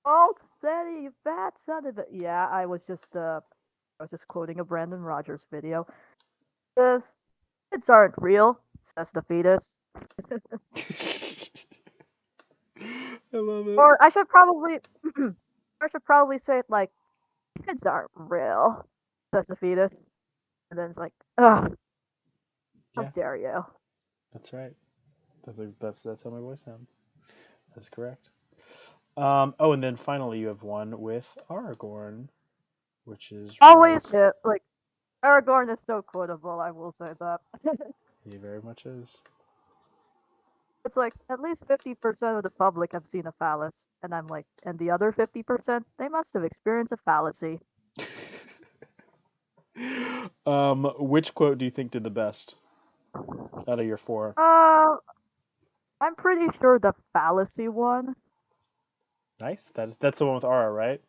Hold steady, you fat son of a. Yeah, I was just quoting a Brandon Rogers video. The kids aren't real, says the fetus. I love it. Or I should probably, I should probably say it like, kids aren't real, says the fetus. And then it's like, ugh, how Yeah, dare you? that's right. That's how my voice sounds. That's correct. Oh, and then finally you have one with Aragorn, which is Always right. hit. Like, Aragorn is so quotable, I will say that. He very much is. It's like, at least 50% of the public have seen a phallus. And I'm like, and the other 50%, they must have experienced a fallacy. Which quote do you think did the best out of your 4? Uh, I'm pretty sure the fallacy one. Nice. That's the one with Ara, right?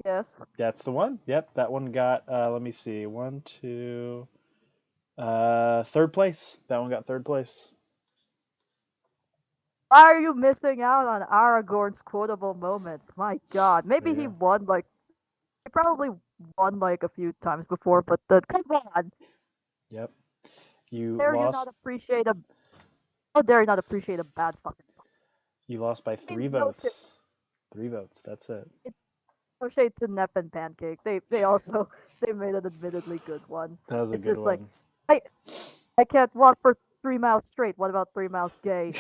Yes. That's the one. Yep, that one got. Let me see. One, two. Third place. That one got third place. Why are you missing out on Aragorn's quotable moments? My god. There Maybe you he go. won, like, he probably won, like, a few times before, but the, come on. Yep. You Dare you not lost. appreciate a, how dare you not appreciate a bad fucking song? You lost by I mean, three no shit. votes. 3 votes. That's it. No shade to Nep and Pancake. They also, they made an admittedly good one. That was a It's good just like, one. I, I can't walk for 3 miles straight. What about 3 miles gay?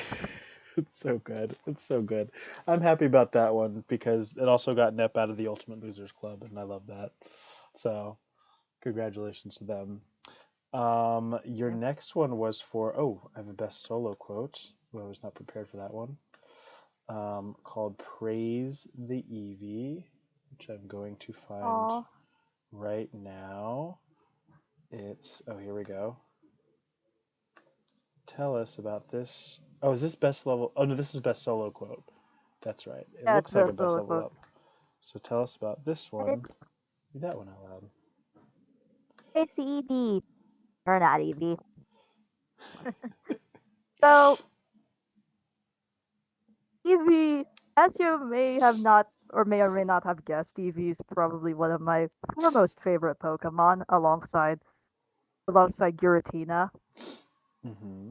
It's so good. It's so good. I'm happy about that one because it also got Nep out of the Ultimate Losers Club, and I love that. So congratulations to them. Your Yeah. next one was for I have a best solo quote. Well, I was not prepared for that one. Called "Praise the Eevee," which I'm going to find Aw. right now. It's here we go. Tell us about this. Oh, is this best level? Oh no, this is best solo quote. That's right. It Yeah, it's looks like a best best solo level quote. up. So tell us about this And one. it's Read that one out loud. ACED. Or not EV. So, Eevee, as you may have not, or may not have guessed, Eevee is probably one of my foremost favorite Pokemon, alongside Giratina. Mm-hmm.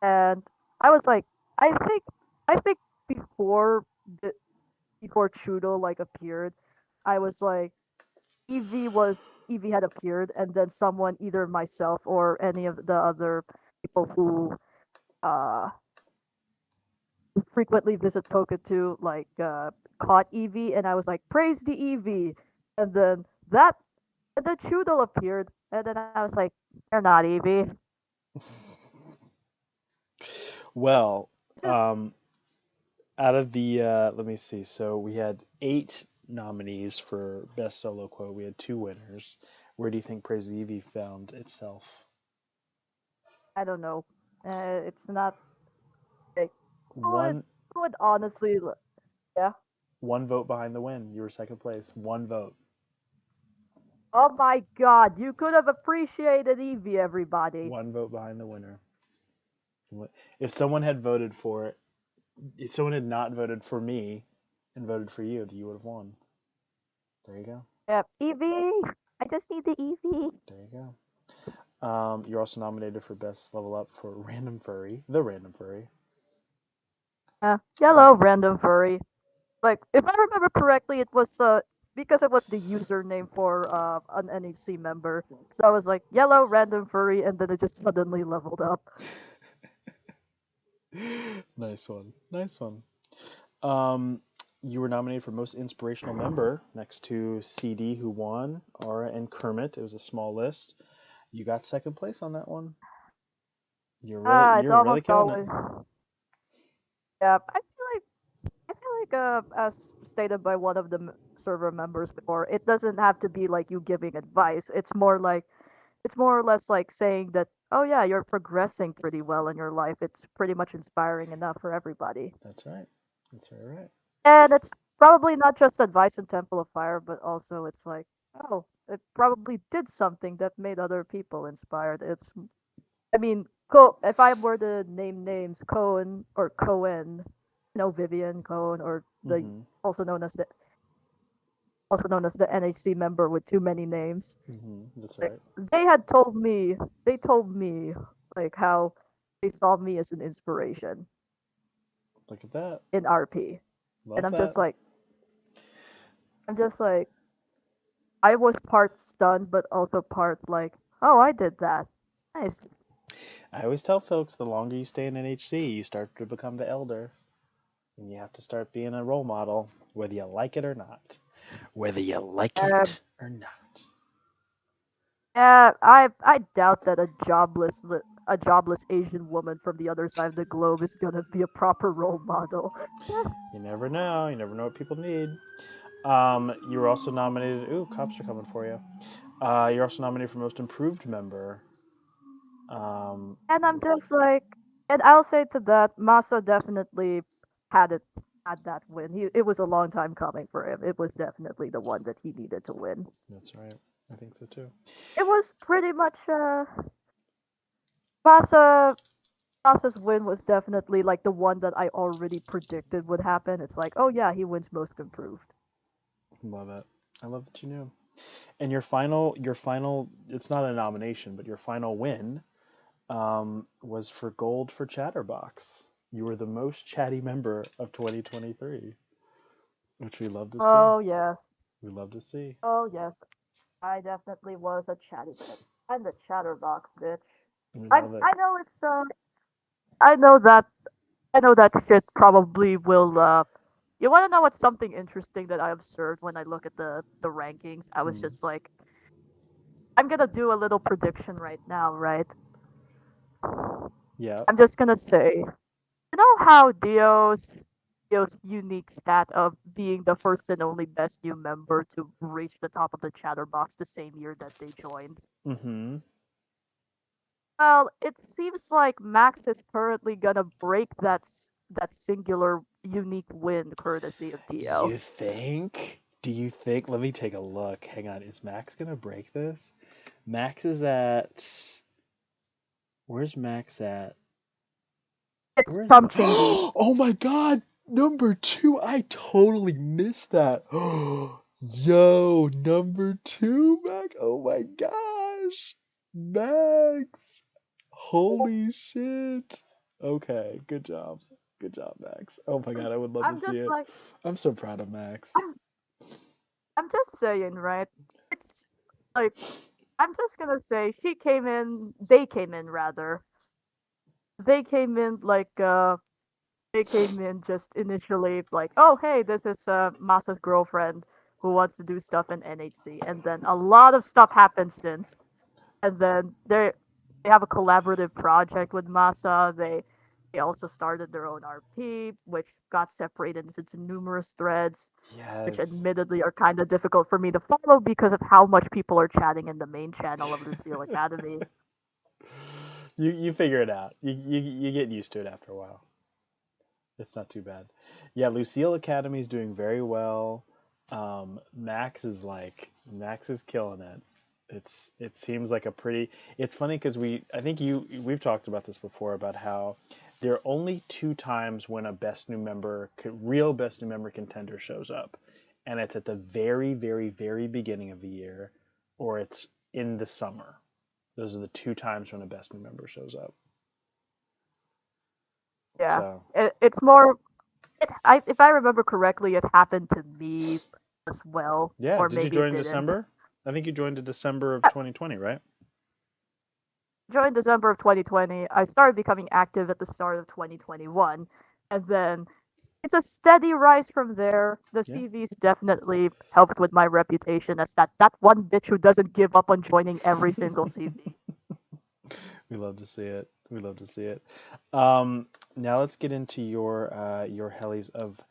And I was like, I think, I think before the before Chudo like appeared, I was like, Eevee had appeared, and then someone, either myself or any of the other people who uh frequently visit Pokemon, like caught Eevee, and I was like, praise the Eevee, and then that and then Chudel appeared, and then I was like, they're not Eevee. Well, Just out of the let me see. So we had 8 nominees for best solo quote. We had 2 winners. Where do you think Praise the Eevee found itself? I don't know. It's not like who would One who would honestly yeah. one vote behind the win. You were second place. One vote. Oh my God! You could have appreciated Eevee, everybody. One vote behind the winner. If someone had voted for it, if someone had not voted for me and voted for you, you would have won. There you go. Yep. EV. I just need the EV. There you go. You're also nominated for best level up for Random Furry, the Random Furry. Uh, Yellow random furry. Like, if I remember correctly, it was because it was the username for an NHC member. So I was like yellow random furry, and then it just suddenly leveled up. Nice one. Nice one. Um, you were nominated for most inspirational member next to CD, who won, Aura, and Kermit. It was a small list. You got second place on that one. It's You're really almost killing it. always. Yeah, I feel like as stated by one of the server members before, it doesn't have to be like you giving advice. It's more or less like saying that, oh yeah, you're progressing pretty well in your life. It's pretty much inspiring enough for everybody. That's right. That's very right. And it's probably not just advice in Temple of Fire, but also it's like, oh, it probably did something that made other people inspired. I mean, if I were to name names, Cohen, Vivian Cohen, or the Mm-hmm. also known as the also known as the NHC member with too many names. Mm-hmm. That's Like, right. they told me like how they saw me as an inspiration Look at that. in RP, and Love that. I'm just like, I was part stunned, but also part like, oh, I did that. Nice. I always tell folks the longer you stay in NHC, you start to become the elder. And you have to start being a role model, whether you like it or not. Whether you like Uh, it or not. yeah, I doubt that a jobless Asian woman from the other side of the globe is gonna be a proper role model. You never know. You never know what people need. You were also nominated. Ooh, cops are coming for you. You're also nominated for most improved member. Um, And I'm just like, and I'll say to that, Masa definitely had it had that win. It was a long time coming for him. It was definitely the one that he needed to win. that's right. I think so too. It was pretty much Masa Masa's win was definitely like the one that I already predicted would happen. It's like, oh yeah, he wins most improved. Love it. I love that you knew. And your final. It's not a nomination, but your final win was for gold for Chatterbox. You were the most chatty member of 2023, which we love to see. Oh yes. We love to see. Oh yes. I definitely was a chatty bitch. I'm the chatterbox bitch. We I love it. I know it's I know that I know that shit probably will. You want to know what's something interesting that I observed when I look at the rankings? I was Mm. just like, I'm gonna do a little prediction right now, right? Yeah. I'm just gonna say, you know how Dio's unique stat of being the first and only best new member to reach the top of the chatterbox the same year that they joined? Mm-hmm. Well, it seems like Max is currently gonna break that singular unique win courtesy of Dio. You think? Do you think? Let me take a look. Hang on. Is Max gonna break this? Max is at. Where's Max at? It's Where's Chum Max? Chingy's. Oh my god! Number two! I totally missed that. Yo, number two, Max. Oh my gosh. Max. Holy shit. Okay, good job. Good job, Max. Oh my god, I would love to I'm see just it. like I'm so proud of Max. I'm I'm just saying, right? It's like I'm just gonna say they came in rather. They came in they came in just initially like, oh hey, this is Masa's girlfriend who wants to do stuff in NHC, and then a lot of stuff happened since, and then they have a collaborative project with Masa. They also started their own RP, which got separated into numerous threads, which Yes. admittedly are kind of difficult for me to follow because of how much people are chatting in the main channel of Lucille Academy. You figure it out. You get used to it after a while. It's not too bad. Yeah, Lucille Academy is doing very well. Max is killing it. It seems like a pretty. It's funny because I think we've talked about this before about how there are only two times when a real best new member contender shows up, and it's at the very very very beginning of the year, or it's in the summer. Those are the two times when a best new member shows up. Yeah, So it's more. If I remember correctly, it happened to me as well, yeah, or did you maybe it join in didn't. December? I think you joined in December of I 2020, right? joined December of 2020. I started becoming active at the start of 2021, and then it's a steady rise from there. The Yeah. CVs definitely helped with my reputation as that one bitch who doesn't give up on joining every single CV. We love to see it. We love to see it. Now let's get into your helis of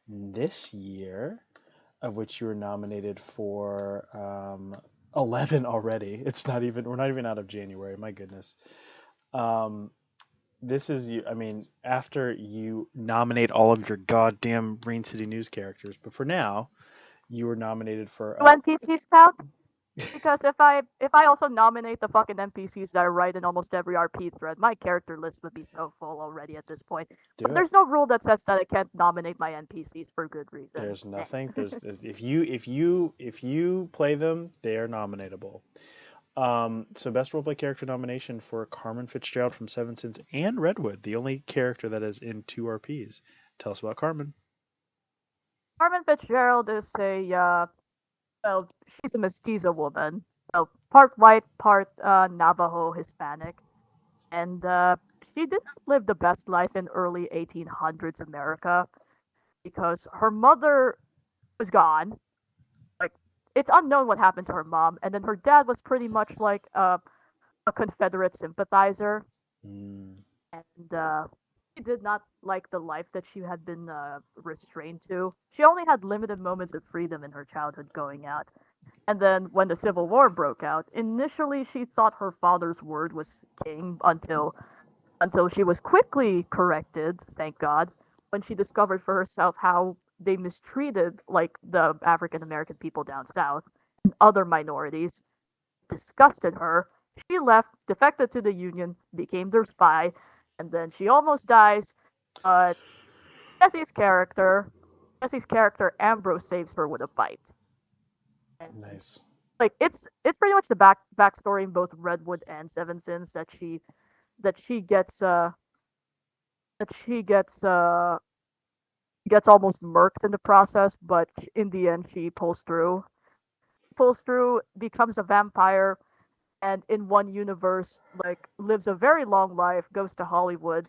this year, of which you were nominated for 11 already. We're not even out of January. My goodness. Um, this is you. I mean, after you nominate all of your goddamn Rain City News characters, but for now, you were nominated for Do NPCs count? Because if I also nominate the fucking NPCs that I write in almost every RP thread, my character list would be so full already at this point. do But it. there's no rule that says that I can't nominate my NPCs for good reason. There's nothing. There's if you play them, they are nominatable. So best roleplay character nomination for Carmen Fitzgerald from Seven Sins and Redwood, the only character that is in two RPs. Tell us about Carmen. Carmen Fitzgerald is a well, she's a mestiza woman. Well, part white, part Navajo Hispanic, and she did not live the best life in early 1800s America because her mother was gone. Like it's unknown what happened to her mom, and then her dad was pretty much like a Confederate sympathizer, Mm, and she did not like the life that she had been restrained to. She only had limited moments of freedom in her childhood going out. And then when the Civil War broke out, initially she thought her father's word was king until she was quickly corrected, thank God, when she discovered for herself how they mistreated like the African American people down south and other minorities. Disgusted her. She left, defected to the Union, became their spy, and then she almost dies. But Jesse's character, Jesse's character Ambrose saves her with a bite. And nice. like it's pretty much the backstory in both Redwood and Seven Sins that she gets that she gets almost murked in the process, but in the end she pulls through. Pulls through, becomes a vampire, and in one universe like lives a very long life, goes to Hollywood,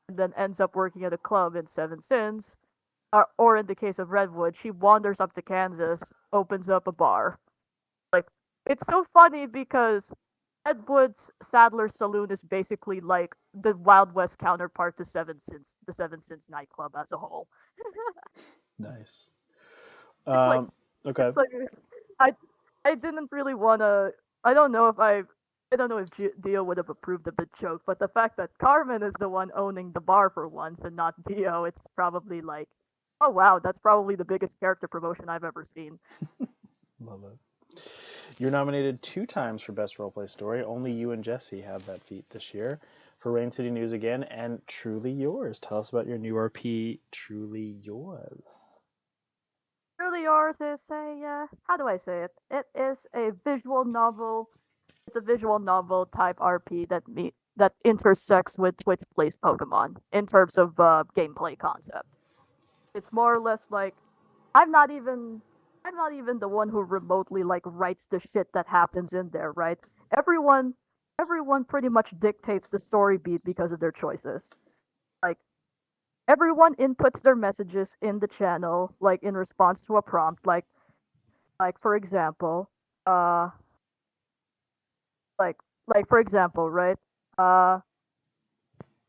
and then ends up working at a club in Seven Sins. Or in the case of Redwood, she wanders up to Kansas, opens up a bar. Like, it's so funny because Redwood's Sadler Saloon is basically like the Wild West counterpart to the Seven Sins nightclub as a whole. Nice. It's like Okay. it's like I I didn't really wanna. I don't know if I don't know if Dio would have approved of the joke, but the fact that Carmen is the one owning the bar for once and not Dio, it's probably like, oh wow, that's probably the biggest character promotion I've ever seen. Love it. You're nominated 2 times for Best Roleplay Story. Only you and Jesse have that feat this year. For Rain City News again, and Truly Yours. Tell us about your new RP, Truly Yours. Truly Yours is a how do I say it? It is a visual novel. It's a visual novel type RP that intersects with Twitch plays Pokemon in terms of gameplay concept. It's more or less like I'm not even I'm not even the one who remotely like writes the shit that happens in there, right? Everyone everyone pretty much dictates the story beat because of their choices. Like everyone inputs their messages in the channel like in response to a prompt like for example, uh like for example, right? Uh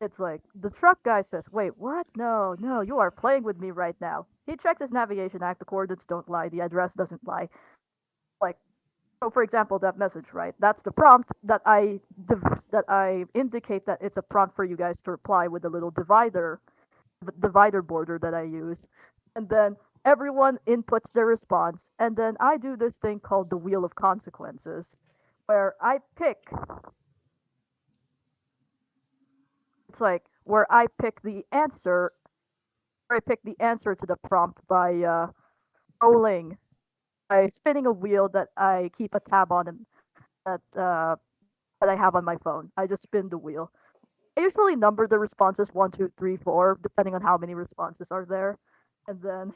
it's like the truck guy says, "Wait, what? No, no, you are playing with me right now." He checks his navigation app, the coordinates don't lie, the address doesn't lie. Like so for example, that message, right? That's the prompt that I indicate that it's a prompt for you guys to reply with a little divider border that I use. And then everyone inputs their response, and then I do this thing called the wheel of consequences, where I pick the answer, where I pick the answer to the prompt by rolling by spinning a wheel that I keep a tab on and that I have on my phone. I just spin the wheel. I usually number the responses 1, 2, 3, 4, depending on how many responses are there, and then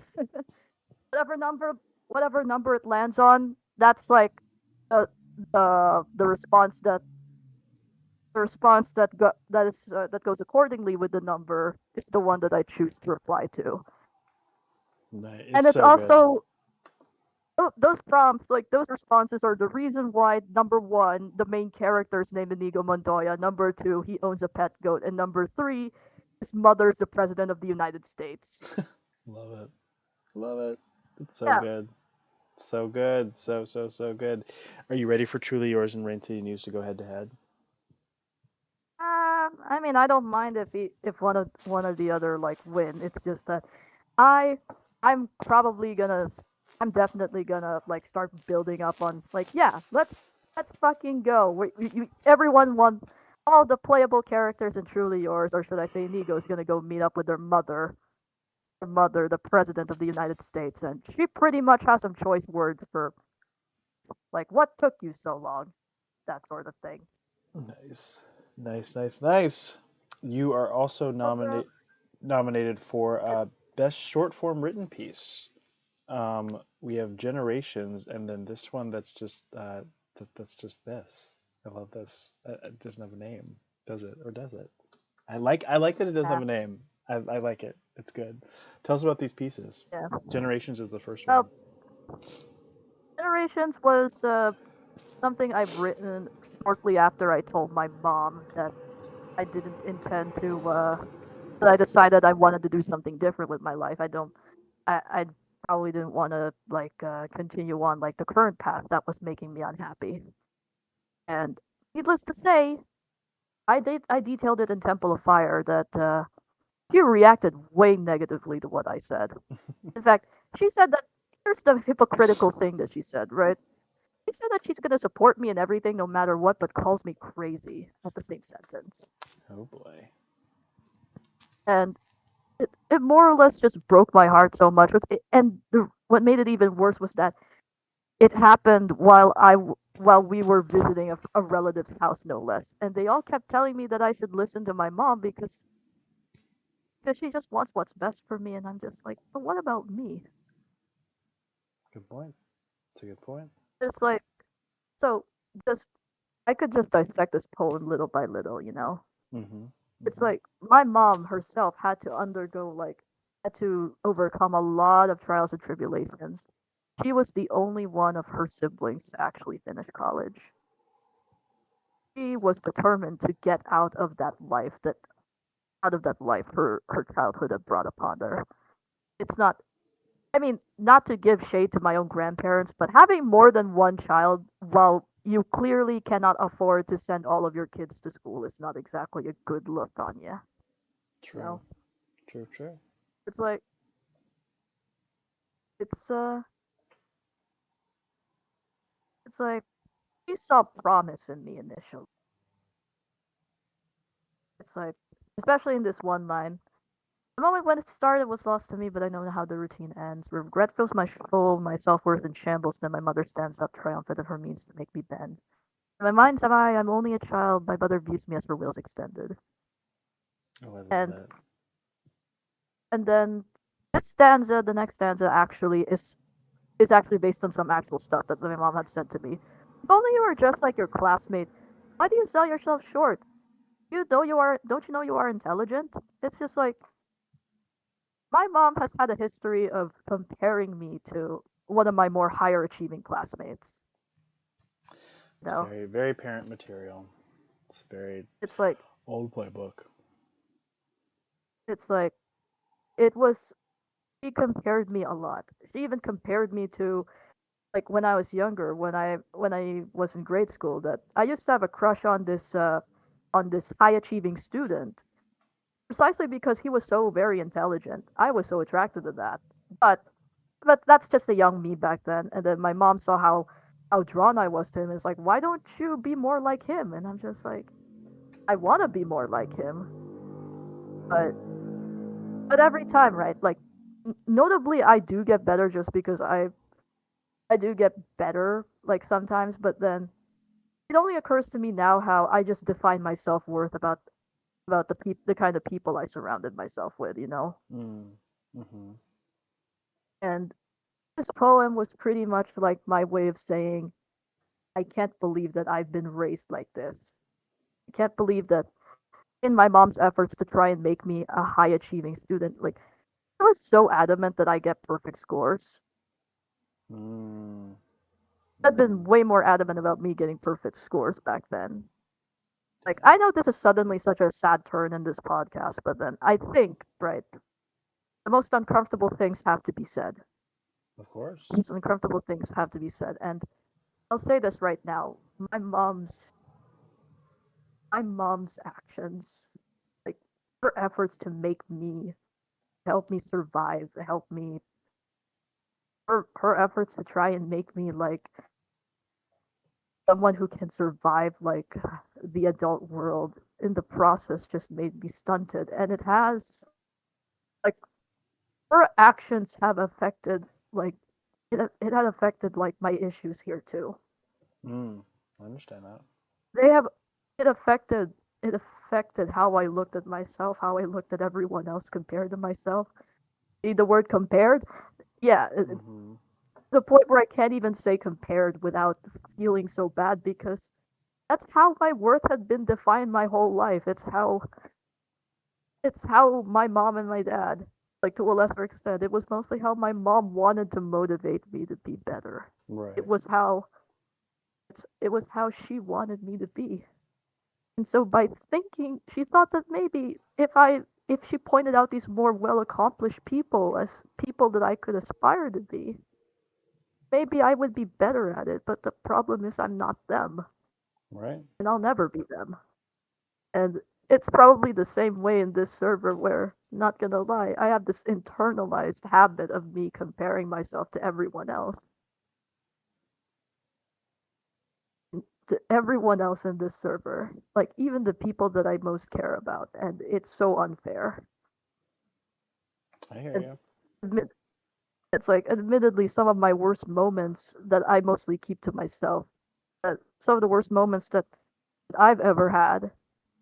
whatever number whatever number it lands on, that's like the the response that goes accordingly with the number is the one that I choose to reply to. It's And it's so good. also those prompts, like those responses, are the reason why number one, the main character's name Inigo Montoya. Number two, he owns a pet goat, and number three, his mother's the president of the United States. Love it. Love it. It's so Yeah, good. So good. So good. Are you ready for Truly Yours and Rain City News to go head to head? I mean, I don't mind if one of the other like win. It's just that I I'm probably gonna I'm definitely gonna like start building up on like yeah let's fucking go. Everyone won all the playable characters in Truly Yours, or should I say Nigo is gonna go meet up with their mother, the president of the United States, and she pretty much has some choice words for like what took you so long, that sort of thing. Nice. Nice. You are also Okay. nominated for It's Best Short Form Written Piece. We have Generations, and then this one that's just that's just this. I love this. It doesn't have a name, does it? Or does it? I like that it doesn't yeah have a name. I like it. It's good. Tell us about these pieces. yeah. Generations is the first Well, one. Generations was something I've written shortly after I told my mom that I didn't intend to. That I decided I wanted to do something different with my life. I probably didn't want to like continue on like the current path that was making me unhappy. And needless to say, I detailed it in Temple of Fire that she reacted way negatively to what I said. In fact, she said that here's the hypocritical thing that she said, right? She said that she's gonna support me in everything no matter what, but calls me crazy at the same sentence. Oh boy. And it more or less just broke my heart so much. And what made it even worse was that it happened while we were visiting a relative's house, no less. And they all kept telling me that I should listen to my mom because she just wants what's best for me. And I'm just like, but what about me? Good point. It's a good point. It's like so just I could just dissect this poem little by little, you know. Mm-hmm. It's Hmm. like my mom herself had to overcome a lot of trials and tribulations. She was the only one of her siblings to actually finish college. She was determined to get out of that life her childhood had brought upon her. It's not, I mean, not to give shade to my own grandparents, but having more than one child while you clearly cannot afford to send all of your kids to school is not exactly a good look on you. You True. know, True. True. it's like it's uh it's like she saw promise in me initially. It's like, especially in this one line, the moment when it started was lost to me, but I know how the routine ends. Regret fills my soul, my self-worth in shambles, then my mother stands up triumphant of her means to make me bend. In my mind's eye, I'm only a child, my mother views me as her will's extended. Oh, I love And that. and then this stanza, the next stanza actually is actually based on some actual stuff that my mom had said to me. If only you were just like your classmate, why do you sell yourself short? Don't you know you are intelligent? It's just like my mom has had a history of comparing me to one of my more higher achieving classmates. You It's know, very, very parent material. It's very it's like old playbook. it's like it was. She compared me a lot. She even compared me to like when I was younger, when I was in grade school. That I used to have a crush on this high achieving student precisely because he was so very intelligent. I was so attracted to that. But that's just a young me back then. And then my mom saw how drawn I was to him. And it's like, why don't you be more like him? And I'm just like, I want to be more like him, but every time, right? Like, notably, I do get better just because I do get better like sometimes. But then it only occurs to me now how I just define my self worth about the kind of people I surrounded myself with, you know. Mm. Hmm. And this poem was pretty much like my way of saying I can't believe that I've been raised like this. I can't believe that in my mom's efforts to try and make me a high achieving student, like I was so adamant that I get perfect scores. Mm. I'd been Mm. way more adamant about me getting perfect scores back then. Like I know this is suddenly such a sad turn in this podcast, but then I think, right, the most uncomfortable things have to be said. Of course. Most uncomfortable things have to be said. And I'll say this right now. My mom's actions, like her efforts to make me help me survive, help me her efforts to try and make me like someone who can survive like the adult world in the process just made me stunted. And it has like her actions have affected like it had affected like my issues here too. Mm. I understand that. They have it affected it affected how I looked at myself, how I looked at everyone else compared to myself. See the word compared? Yeah, Hmm. the point where I can't even say compared without feeling so bad because that's how my worth had been defined my whole life. It's how my mom and my dad, like to a lesser extent, it was mostly how my mom wanted to motivate me to be better. It Right. was how it was how she wanted me to be. And so by thinking, she thought that maybe if she pointed out these more well accomplished people as people that I could aspire to be, maybe I would be better at it. But the problem is I'm not them, Right. and I'll never be them. And it's probably the same way in this server where, not gonna lie, I have this internalized habit of me comparing myself to everyone else in this server, like even the people that I most care about, and it's so unfair. I hear And you. admit, it's like, admittedly, some of my worst moments that I mostly keep to myself, some of the worst moments that I've ever had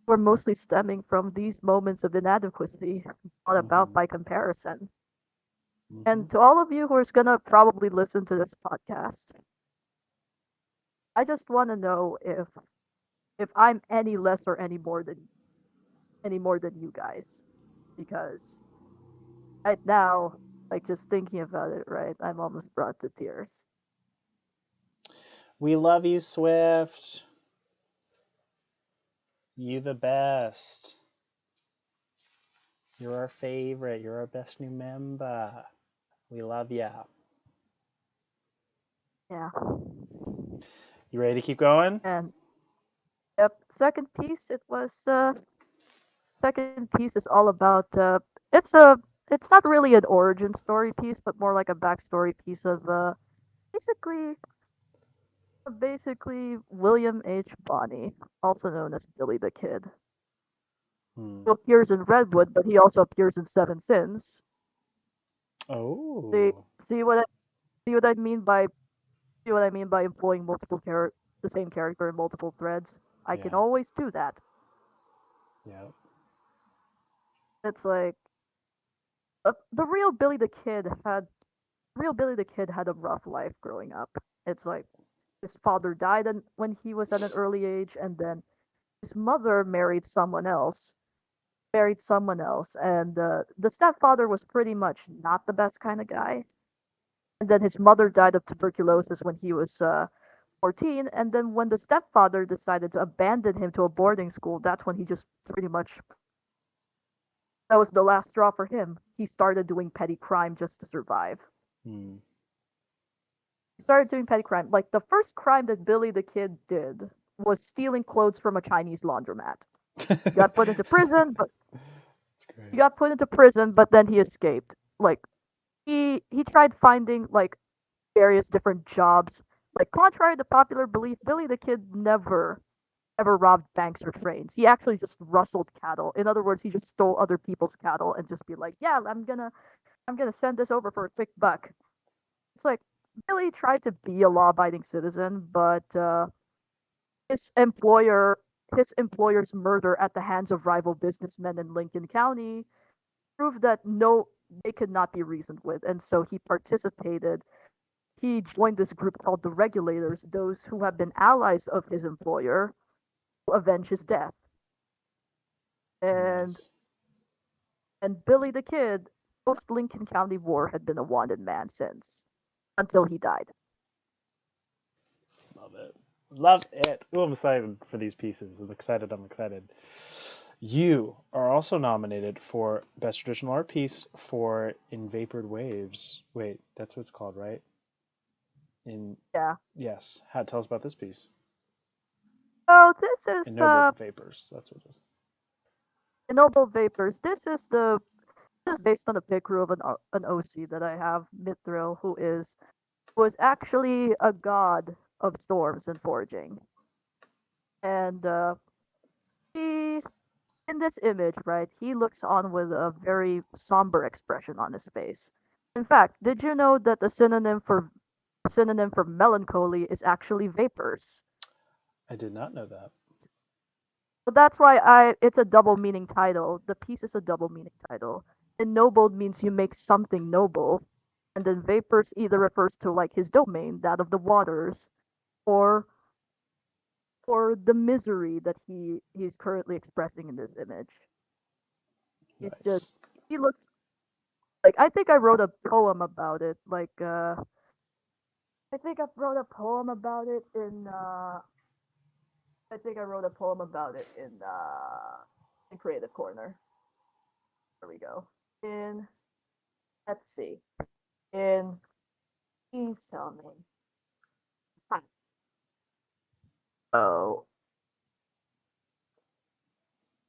were mostly stemming from these moments of inadequacy brought about Hmm. by comparison. Hmm. And to all of you who are gonna probably listen to this podcast, I just want to know if I'm any less or any more than you. any more than you guys, because right now, like just thinking about it, right, I'm almost brought to tears. We love you, Swift. You the best. You're our favorite. You're our best new member. We love ya. Yeah. You ready to keep going? And yep, second piece. It was second piece is all about it's a it's not really an origin story piece, but more like a backstory piece of basically William H. Bonney, also known as Billy the Kid, Hmm. who appears in Redwood, but he also appears in Seven Sins. See, Oh. see what I see what I mean by see what I mean by employing the same character in multiple threads. I can Yeah. always do that. Yeah. It's like the real Billy the Kid had a rough life growing up. It's like his father died when he was at an early age, and then his mother married someone else, and the stepfather was pretty much not the best kind of guy. And then his mother died of tuberculosis when he was 14, and then when the stepfather decided to abandon him to a boarding school, that's when he just pretty much that was the last straw for him. He started doing petty crime just to survive. Hmm. He started doing petty crime. Like the first crime that Billy the Kid did was stealing clothes from a Chinese laundromat. He got put into prison, but That's great. he got put into prison, but then he escaped. Like he tried finding like various different jobs. Like contrary to popular belief, Billy the Kid never ever robbed banks or trains. He actually just rustled cattle. In other words, he just stole other people's cattle and just be like, "Yeah, I'm gonna send this over for a quick buck." It's like Billy tried to be a law-abiding citizen, but his employer his employer's murder at the hands of rival businessmen in Lincoln County proved that no, they could not be reasoned with, and so he joined this group called the Regulators, those who have been allies of his employer to avenge his death. And Nice. Billy the Kid, post Lincoln County War, had been a wanted man since until he died. Love it. Love it. Oh, I'm excited for these pieces. I'm excited. I'm excited. You are also nominated for Best Traditional Art Piece for In Vapored Waves. Wait, that's what it's called, right? In Yeah. Yes. How tell us about this piece? So this is Ennobled Vapors. That's what it is. Ennobled Vapors. This is based on a picture of an OC that I have, Mithril, who is actually a god of storms and foraging. And he in this image, right, he looks on with a very somber expression on his face. In fact, did you know that the synonym for melancholy is actually vapors? I did not know that. So that's why I it's a double meaning title. The piece is a double meaning title. Ennobled means you make something noble, and then vapors either refers to like his domain, that of the waters, or the misery that he's currently expressing in this image. He's just Nice. he looks like I think I wrote a poem about it. Like I think I wrote a poem about it in I think I wrote a poem about it in Creative Corner. There we go. In let's see. In please tell me. Oh.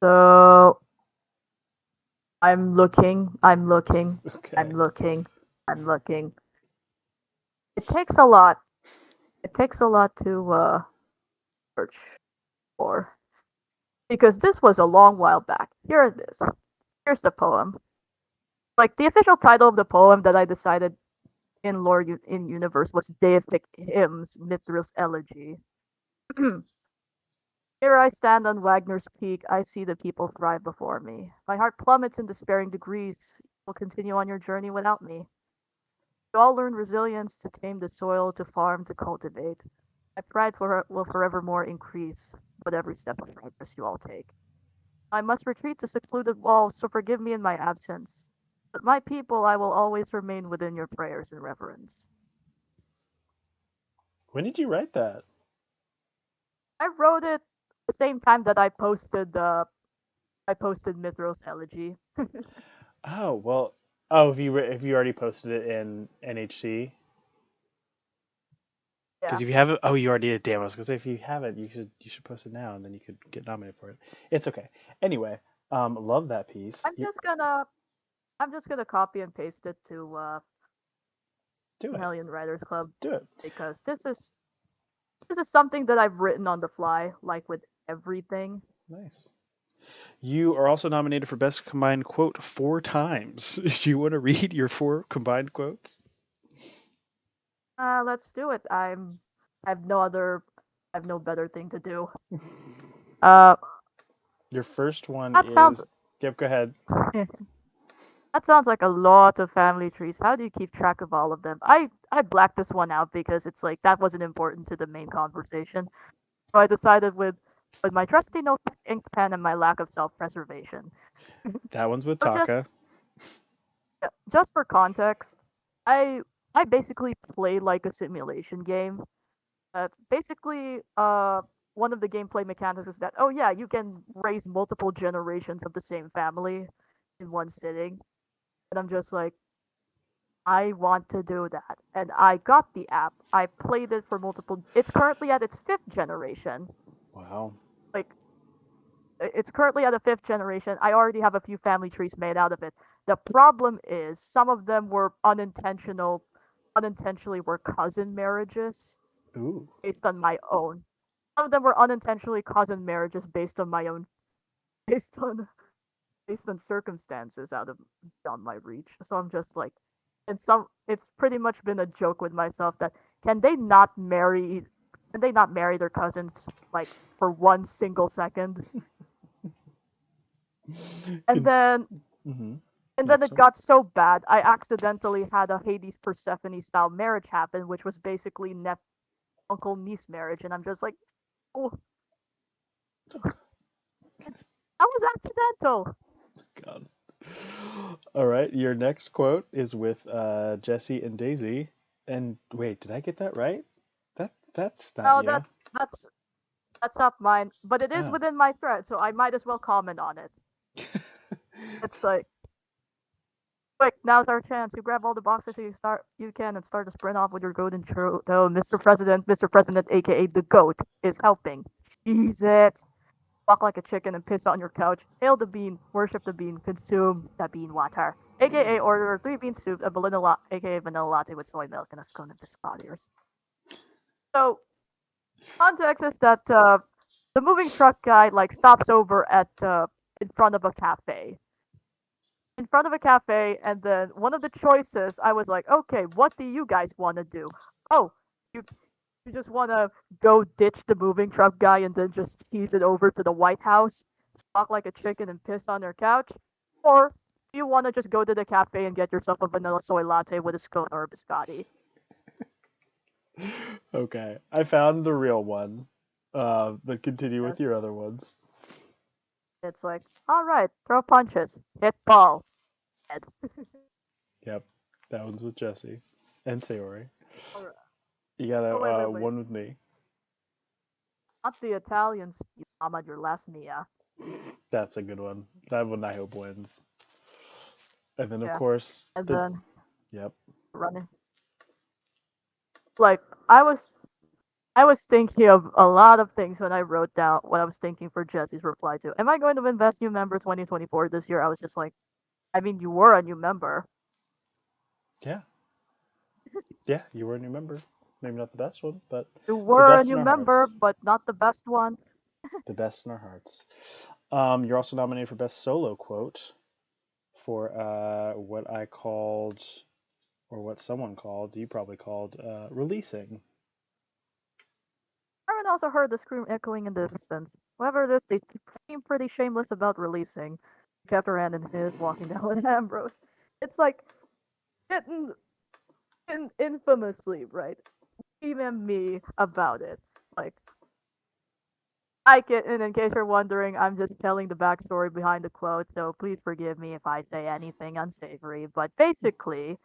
So I'm looking, I'm Okay. looking, I'm looking. It takes a lot. It takes a lot to search for because this was a long while back. Here it is. Here's the poem. Like the official title of the poem that I decided in in Universe was Deific Hymns, Mithras Elegy. Here I stand on Wagner's Peak. I see the people thrive before me. My heart plummets in despairing degrees. You will continue on your journey without me. You all learn resilience to tame the soil, to farm, to cultivate. My pride for will forevermore increase with every step of progress you all take. I must retreat to secluded walls, so forgive me in my absence. But my people, I will always remain within your prayers and reverence. When did you write that? I wrote it the same time that I posted Mithril's elegy. Oh well. Oh, if you already posted it in NHC. Yeah. Because if you haven't, oh, you already did. Damn, I was gonna say if you haven't, you should post it now, and then you could get nominated for it. It's okay. Anyway, love that piece. I'm just gonna I'm just gonna copy and paste it to Do it. Hellion Writers Club Do it. because this is something that I've written on the fly, like with everything. Nice. You are also nominated for best combined quote 4 times. Do you want to read your 4 combined quotes? Let's do it. I have no other I have no better thing to do. Uh Your first one that sounds is. Yep. Go ahead. that sounds like a lot of family trees. How do you keep track of all of them? I blacked this one out because it's like that wasn't important to the main conversation. So I decided with my trusty notebook, ink pen, and my lack of self-preservation. That one's with So just Taka. yeah, just for context, I I basically play like a simulation game. Basically, one of the gameplay mechanics is that oh yeah, you can raise multiple generations of the same family in one sitting, and I'm just like I want to do that, and I got the app. I played it for multiple. It's currently at its fifth generation. Wow. Like it's currently at a fifth generation. I already have a few family trees made out of it. The problem is some of them were unintentionally were cousin marriages Ooh. based on my own. Some of them were unintentionally cousin marriages based on my own, based on based on circumstances out of beyond my reach. So I'm just like, and some it's pretty much been a joke with myself that can they not marry, can they not marry their cousins like for 1 single second? And then Mm-hmm. And then Next it one. got so bad, I accidentally had a Hades Persephone style marriage happen, which was basically uncle niece marriage, and I'm just like, oh, that was accidental. God. All right. Your next quote is with Jesse and Daisy. And wait, did I get that right? That's not No, you. that's not mine, but it is Oh. within my thread, so I might as well comment on it. It's like, quick, now's our chance. You grab all the boxes you can and start to sprint off with your golden churro. Oh, Mr. President, aka the goat, is helping. Cheese it. Walk like a chicken and piss on your couch. Hail the bean, worship the bean, consume the bean water. AKA order 3 bean soup, a aka vanilla latte with soy milk and a scone of biscotti. So context is that the moving truck guy like stops over at in front of a cafe. In front of a cafe, and then one of the choices, I was like, okay, what do you guys want to do? Oh, you you just want to go ditch the moving truck guy and then just cheese it over to the White House, squawk like a chicken and piss on their couch? Or do you want to just go to the cafe and get yourself a vanilla soy latte with a scone or a biscotti? Okay. I found the real one. But continue with Yes. your other ones. It's like, all right, throw punches, hit ball, head. Yep. That one's with Jesse and Sayori. All right. You got a Oh, wait. one with me. Not the Italians, you mama, your last Mia. That's a good one. That one I hope wins. And then of Yeah. course And the then yep. running. Like, I was thinking of a lot of things when I wrote down what I was thinking for Jesse's reply to. Am I going to invest new member 2024 this year? I was just like, I mean, you were a new member. Yeah. Yeah, you were a new member. Maybe not the best one, but You the were a best in new our member, hearts. but not the best one. The best in our hearts. You're also nominated for best solo quote for what I called, or what someone called, you probably called, releasing. Aaron also heard the scream echoing in the distance. Whoever it is, they seem pretty shameless about releasing. He kept her hand in his, walking down with Ambrose. It's like, getting infamously, right? Even me about it. Like, And in case you're wondering, I'm just telling the backstory behind the quote, so please forgive me if I say anything unsavory. But basically,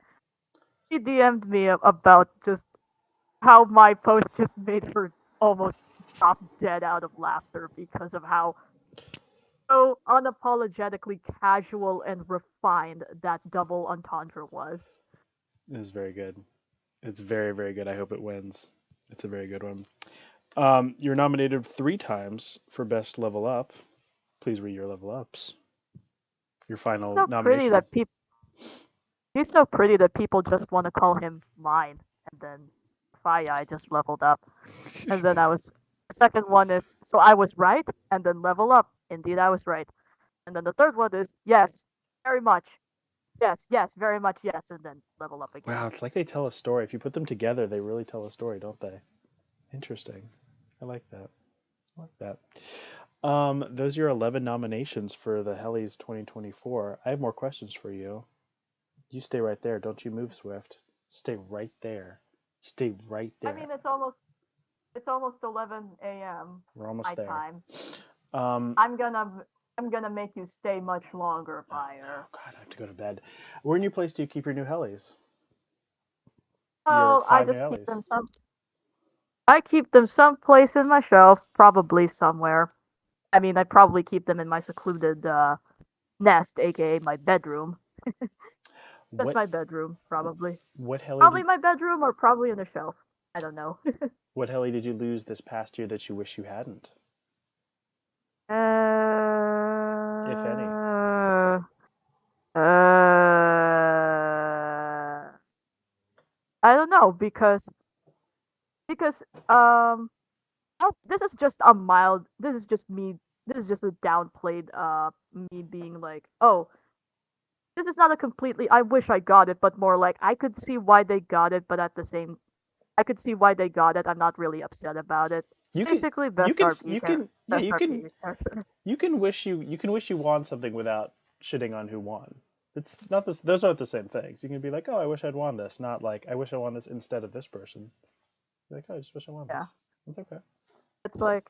he DM'd me about just how my post just made her almost drop dead out of laughter because of how so unapologetically casual and refined that double entendre was. It is very good. It's very, very good. I hope it wins. It's a very good one. You're nominated 3 times for Best Level Up. Please read your level ups. Your He's final so pretty nomination. that people he's so pretty that people just want to call him mine. And then Fire I just leveled up. And then the second one is so I was right, and then level up. Indeed I was right. And then the third one is yes, very much. Yes, yes, very much yes, and then level up again. Wow, it's like they tell a story. If you put them together, they really tell a story, don't they? Interesting. I like that. I like that. Those are your 11 nominations for the Hellies 2024. I have more questions for you. You stay right there. Don't you move, Swift. Stay right there. Stay right I there. mean it's almost 11 a.m. We're almost my there. time. Um, I'm gonna make you stay much longer, Fire. Oh, God, I have to go to bed. Where in your place do you keep your new Hellies? Your Oh, 5 new Hellies. I keep them someplace in my shelf, probably somewhere. I mean, I probably keep them in my secluded nest, aka my bedroom. Just What my bedroom, probably. what Helly Probably did my bedroom or probably in a shelf. I don't know. what Helly did you lose this past year that you wish you hadn't, if any? Uh, I don't know because this is just a mild. This is just me. This is just a downplayed me being like, oh, this is not a completely. I wish I got it, but more like I could see why they got it, but at the same, I could see why they got it. I'm not really upset about it. You can Basically, best RP character. yeah, Best RP character. you can wish you won something without shitting on who won. It's not this those aren't the same things. You can be like, "Oh, I wish I'd won this," not like, "I wish I won this instead of this person." You're like, "Oh, I just wish I won Yeah, this." It's okay. it's like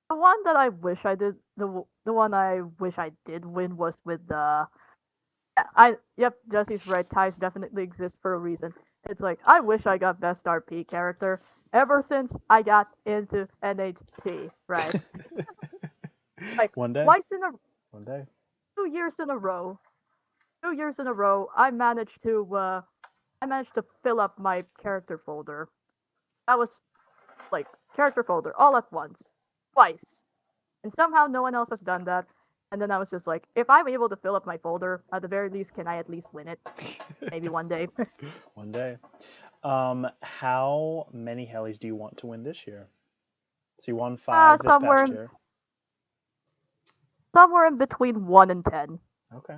the one that I wish I did. The one I wish I did win was with the. I yep, Jesse's right. Ties definitely exist for a reason. It's like I wish I got best RP character ever since I got into NHC. Right, like One day. twice in a One day. 2 years in a row. 2 years in a row, I managed to fill up my character folder. That was like character folder all at once, twice, and somehow no one else has done that. And then I was just like, if I'm able to fill up my folder, at the very least, can I at least win it? Maybe one day. One day. How many Hellies do you want to win this year? So you won 5 this somewhere past in, year. somewhere in between 1 and 10. Okay.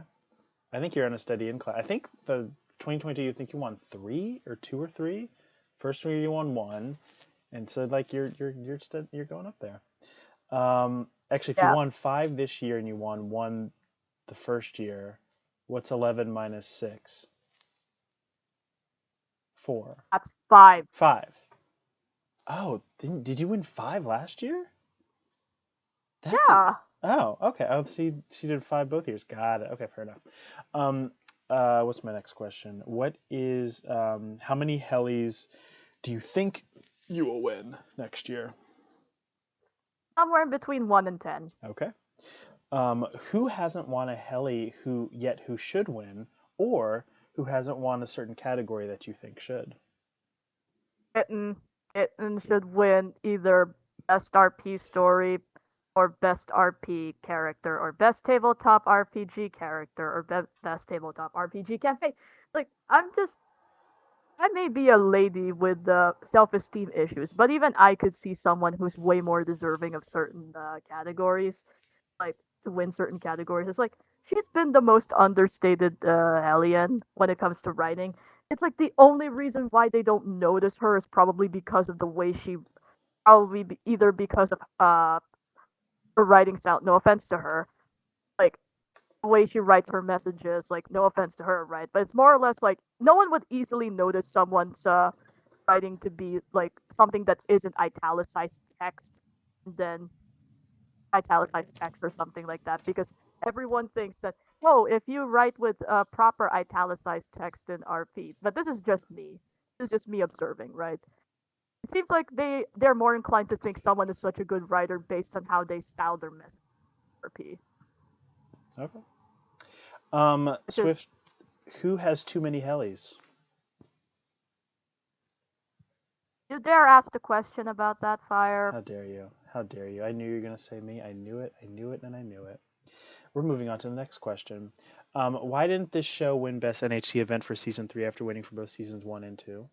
I think you're on a steady incline. I think the 2022 you think you won 3 or 2 or 3. First year you won 1, and so like you're going up there. Actually, if you Yeah, won 5 this year and you won 1 the first year, what's 11 minus 6? 4. that's 5. 5. Oh, did you win 5 last year? That did. Yeah. Oh, okay. Oh, she did 5 both years. Got it. Okay, fair enough. Um, what's my next question? What is how many Hellies do you think you will win next year? Somewhere in between 1 and 10. Okay. Who hasn't won a Helly who should win, or who hasn't won a certain category that you think should? Kitten, Kitten should win either best RP story or best RP character or best tabletop RPG character or best tabletop RPG campaign. Like I may be a lady with self-esteem issues, but even I could see someone who's way more deserving of certain categories, like to win certain categories. It's like she's been the most understated alien when it comes to writing. It's like the only reason why they don't notice her is probably because of the way either because of her writing style. No offense to her, like the way she writes her messages. Like no offense to her, right? But it's more or less like no one would easily notice someone's writing to be like something that isn't italicized text. and then italicized text or something like that, because everyone thinks that, oh, if you write with proper italicized text in RPs, but this is just me. This is just me observing, right? It seems like they're more inclined to think someone is such a good writer based on how they style their message RP. Okay. Which is, Swift, who has too many helis? you dare ask the question about that, Fire? How dare you? How dare you? I knew you were going to say me. I knew it. I knew it, and I knew it. We're moving on to the next question. Why didn't this show win Best NHC Event for Season 3 after winning for both Seasons 1 and 2?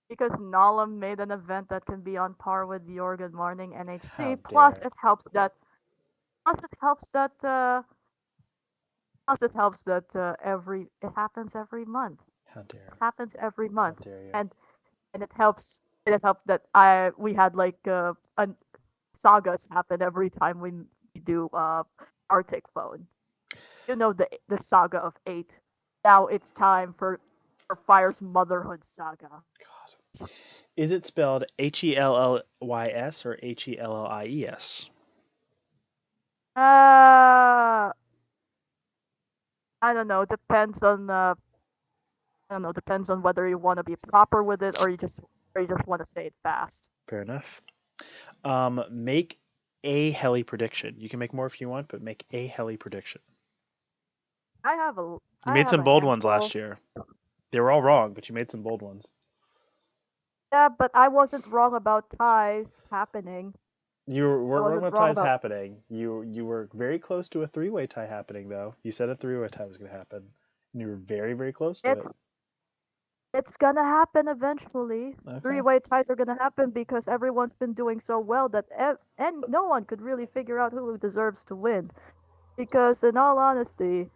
Because Nalum made an event that can be on par with the Oregon Morning NHC. How Plus, dare. it helps that. Plus, it helps that. Plus, it helps that it happens every month. How dare. It happens every month, How dare you? and it helps. It helped that we had like sagas happen every time we do Arctic Phone. You know, the saga of 8. Now it's time for Fire's motherhood saga. God. Is it spelled Hellys or Hellies? I don't know. Depends on I don't know. Depends on whether you want to be proper with it or you just want to say it fast. Fair enough. Make a heli prediction. You can make more if you want, but make a heli prediction. You made some bold ones last year. They were all wrong, but you made some bold ones. Yeah, but I wasn't wrong about ties happening. You were wrong about ties about... happening. You were very close to a 3-way tie happening, though. You said a 3-way tie was going to happen, and you were very, very close to it. It's gonna happen eventually. Okay. 3-way ties are gonna happen because everyone's been doing so well that and no one could really figure out who deserves to win. Because in all honesty,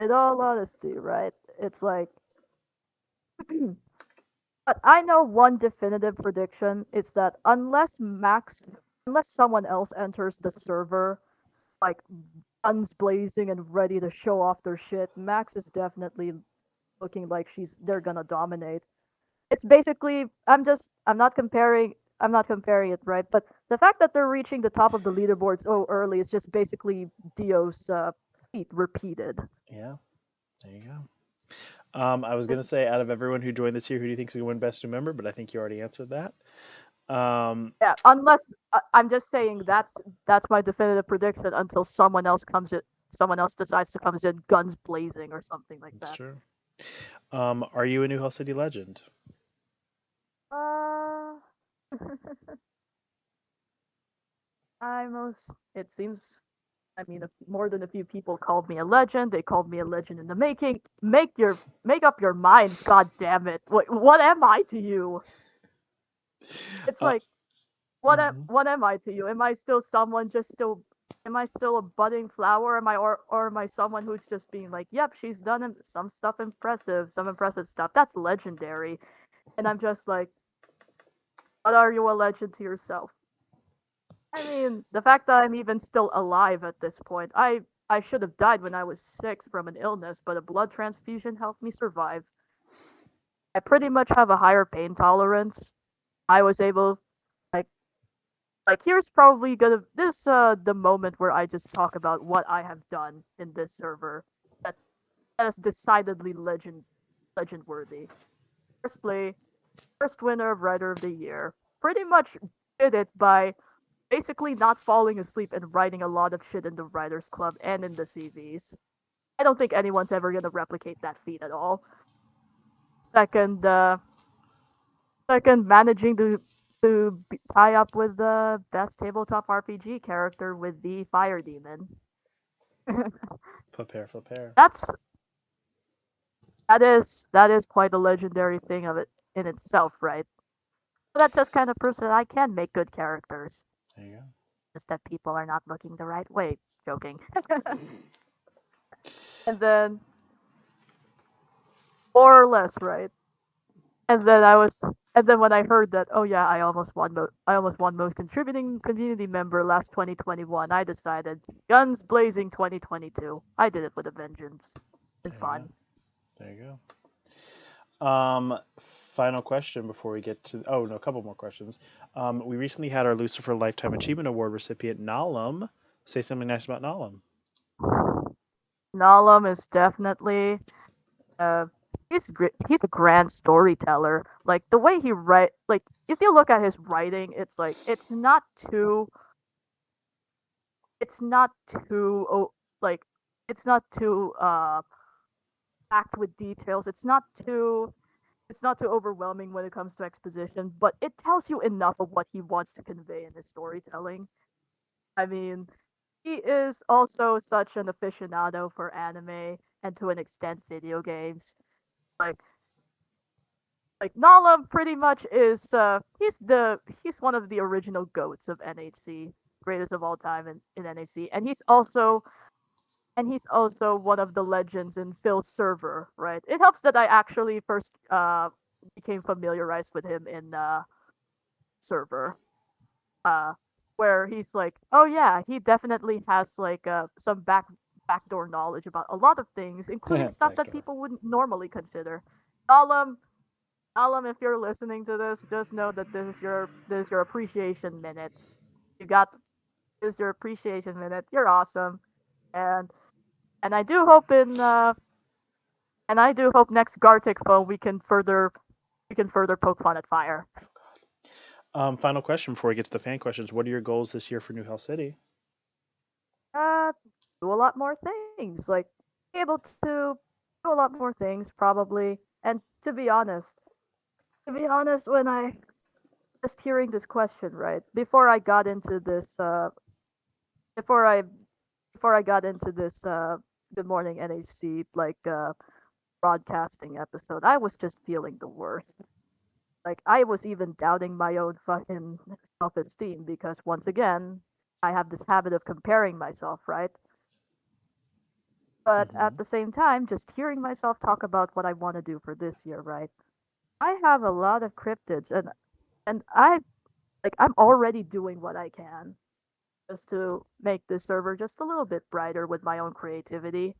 right? It's like, but I know one definitive prediction. It's that unless someone else enters the server, like guns blazing and ready to show off their shit, Max is definitely looking like they're gonna dominate. It's basically I'm not comparing it, right? But the fact that they're reaching the top of the leaderboard so early is just basically Dio's feat repeated. Yeah, there you go. I was gonna say, out of everyone who joined this year, who do you think is gonna win Best New Member? But I think you already answered that. Yeah, unless I'm just saying that's my definitive prediction until someone else decides to come in guns blazing or something like that. That's true. Are you a New Hell City legend? It seems, I mean, more than a few people called me a legend. They called me a legend in the making. Make up your minds, god damn it. What am I to you? It's like, what am I to you? Am I still someone am I still a budding flower? Or am I someone who's just being like, yep, she's done some impressive stuff. That's legendary. And I'm just like, what are you a legend to yourself? I mean, the fact that I'm even still alive at this point, I should have died when I was 6 from an illness, but a blood transfusion helped me survive. I pretty much have a higher pain tolerance. I was able, here's probably the moment where I just talk about what I have done in this server that is decidedly legend worthy. Firstly, first winner of Writer of the Year. Pretty much did it by basically not falling asleep and writing a lot of shit in the Writers Club and in the CVs. I don't think anyone's ever gonna replicate that feat at all. Second, managing to tie up with the best tabletop RPG character with the Fire Demon. Flip hair. That is quite a legendary thing of it in itself, right? So that just kind of proves that I can make good characters. There you go. Just that people are not looking the right way. Joking. And then, more or less, right? And then when I heard that, oh yeah, I almost won most contributing community member last 2021, I decided guns blazing 2022. I did it with a vengeance. It's fun. There you go. final question before we get to. Oh no, a couple more questions. We recently had our Lucifer Lifetime Achievement Award recipient Nalam say something nice about Nalam. Nalam is definitely he's a grand storyteller. Like the way he write, like if you look at his writing, it's like it's not too like it's not too packed with details. It's not too overwhelming when it comes to exposition, but it tells you enough of what he wants to convey in his storytelling. I mean, he is also such an aficionado for anime and to an extent video games. Like Nala pretty much is he's one of the original goats of NHC, greatest of all time in NHC, and he's also one of the legends in Phil's server, right? It helps that I actually first became familiarized with him in server, uh, where he's like, oh yeah, he definitely has like some backdoor knowledge about a lot of things, including stuff that Backdoor. people wouldn't normally consider. Alam, Alam, if you're listening to this, just know that this is your appreciation minute. You got this is your appreciation minute. You're awesome, and and I do hope in and I do hope next Gartic phone we can further poke fun at fire. Final question before we get to the fan questions. What are your goals this year for New Hell City? Uh, do a lot more things, like be able to do a lot more things probably. And to be honest, when I just hearing this question, right before I got into this, before I before I got into this Good Morning NHC broadcasting episode, I was just feeling the worst. Like I was even doubting my own fucking self-esteem because once again, I have this habit of comparing myself, right? But Mm-hmm. at the same time, just hearing myself talk about what I want to do for this year, right? I have a lot of cryptids and I'm already doing what I can just to make this server just a little bit brighter with my own creativity.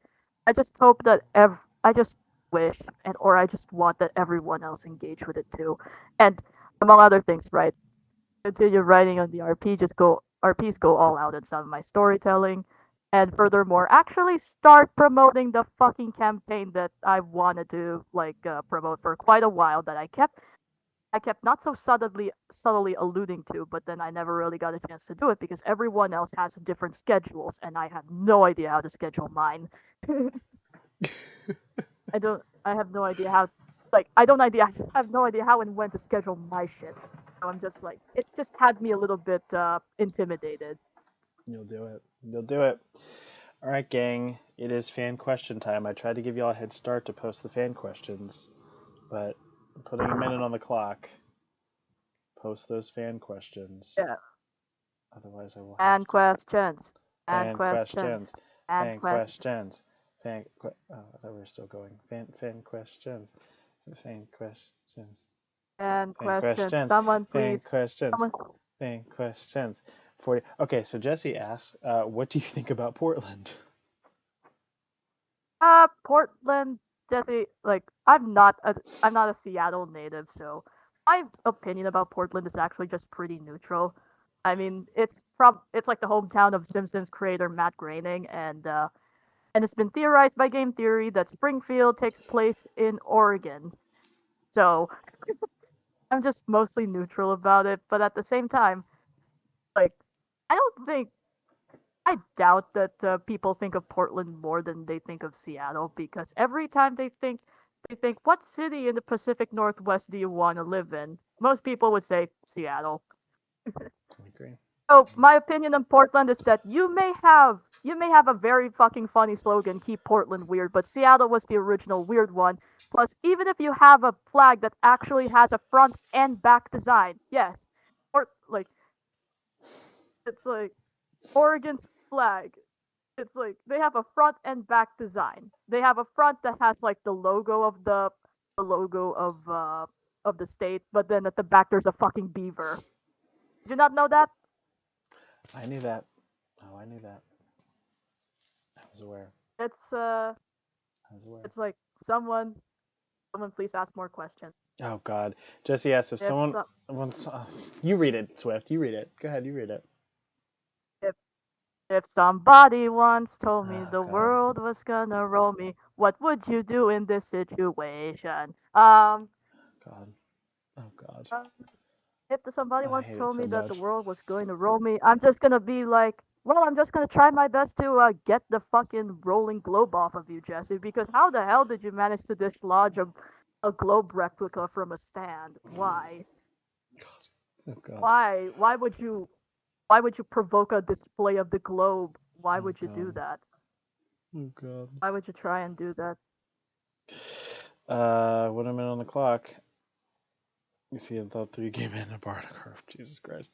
I just hope that I just wish and or I just want that everyone else engage with it too. And among other things, right? Continue writing on the RPs go all out in some of my storytelling. And furthermore, actually start promoting the fucking campaign that I wanted to promote for quite a while that I kept not so subtly alluding to, but then I never really got a chance to do it because everyone else has different schedules, and I have no idea how to schedule mine. I have no idea how. I have no idea how and when to schedule my shit. So I'm just like, it just had me a little bit intimidated. You'll do it. You'll do it. All right, gang. It is fan question time. I tried to give y'all a head start to post the fan questions, but I'm putting a minute on the clock. Post those fan questions. Yeah. Otherwise, I will have And to. questions. And Fan questions. questions. And Fan questions. questions. Oh, I thought we were still going. Fan questions. Fan questions. And Fan questions. questions. Someone Fan please. questions. Someone. Fan questions. 40. Okay, so Jesse asks, what do you think about Portland? Portland, Jesse. I'm not a Seattle native, so my opinion about Portland is actually just pretty neutral. I mean, it's like the hometown of Simpsons creator Matt Groening, and it's been theorized by game theory that Springfield takes place in Oregon. So I'm just mostly neutral about it, but at the same time, like I don't think I doubt that people think of Portland more than they think of Seattle because every time they think what city in the Pacific Northwest do you want to live in? Most people would say Seattle. I agree. So my opinion on Portland is that you may have a very fucking funny slogan, keep Portland weird, but Seattle was the original weird one. Plus, even if you have a flag that actually has a front and back design, yes, or it's like Oregon's flag. It's like they have a front and back design. They have a front that has like the logo of the state, but then at the back there's a fucking beaver. Did you not know that? I knew that. Oh, I knew that. I was aware. It's I was aware. it's like someone please ask more questions. Oh God, Jesse asks if If someone so, wants. You read it, Swift. You read it. Go ahead. You read it. if if somebody once told me Oh the God. world was gonna roll me, what would you do in this situation? God. Oh God. Um, if somebody I once hate it told so me that the much. world was going to roll me, I'm just gonna be like, well, I'm just gonna try my best to get the fucking rolling globe off of you, Jesse. Because how the hell did you manage to dislodge a globe replica from a stand? Why? Oh God. Why? Why would you? Why would you provoke a display of the globe? Why Oh would you do God. that? Oh God. Why would you try and do that? 1 minute on the clock. You see, I thought 3 came in a bar to curve. Jesus Christ.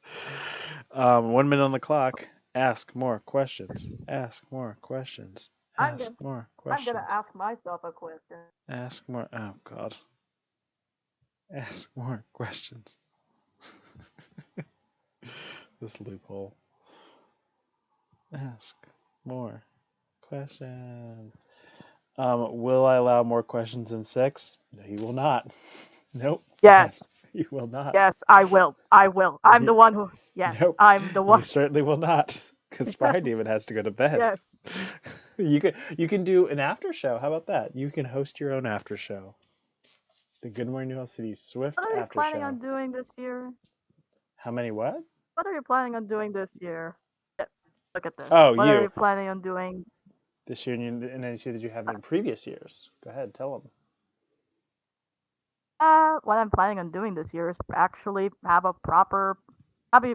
1 minute on the clock. Ask more questions. Ask more questions. I'm Ask gonna more I'm gonna questions. ask myself a question. Ask more. Oh God. Ask more questions. This loophole. Ask more questions. Will I allow more questions than 6? No, you will not. Nope. Yes, You will not. yes, I will. I will. I'm the one who. Yes, Nope. I'm the You one. certainly will not. Because Spy Demon has to go to bed. Yes. You can do an after show. How about that? You can host your own after show. The Good Morning New York City Swift What are you after planning show. on doing this year? How many what? What are you planning on doing this year? Yeah, look at this. Oh, What are you. you planning on doing? This year and NHC that you haven't in previous years. Go ahead, tell them. What I'm planning on doing this year is actually have a proper,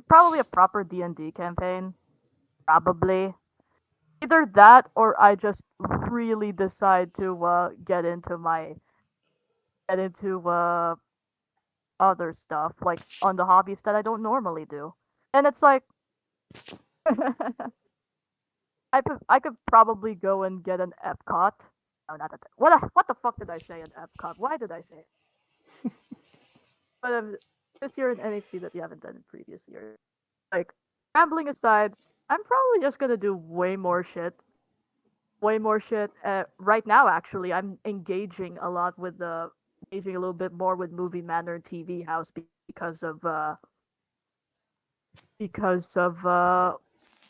probably a proper D&D campaign. Probably either that or I just really decide to get into other stuff like on the hobbies that I don't normally do. And it's like I could probably go and get an Epcot. No, not that. What the fuck did I say an Epcot? Why did I say it? But this year in NHC that you haven't done in previous years. Like rambling aside, I'm probably just gonna do way more shit. Way more shit. Right now, actually, I'm engaging a little bit more with Movie Manor and TV House because of because of uh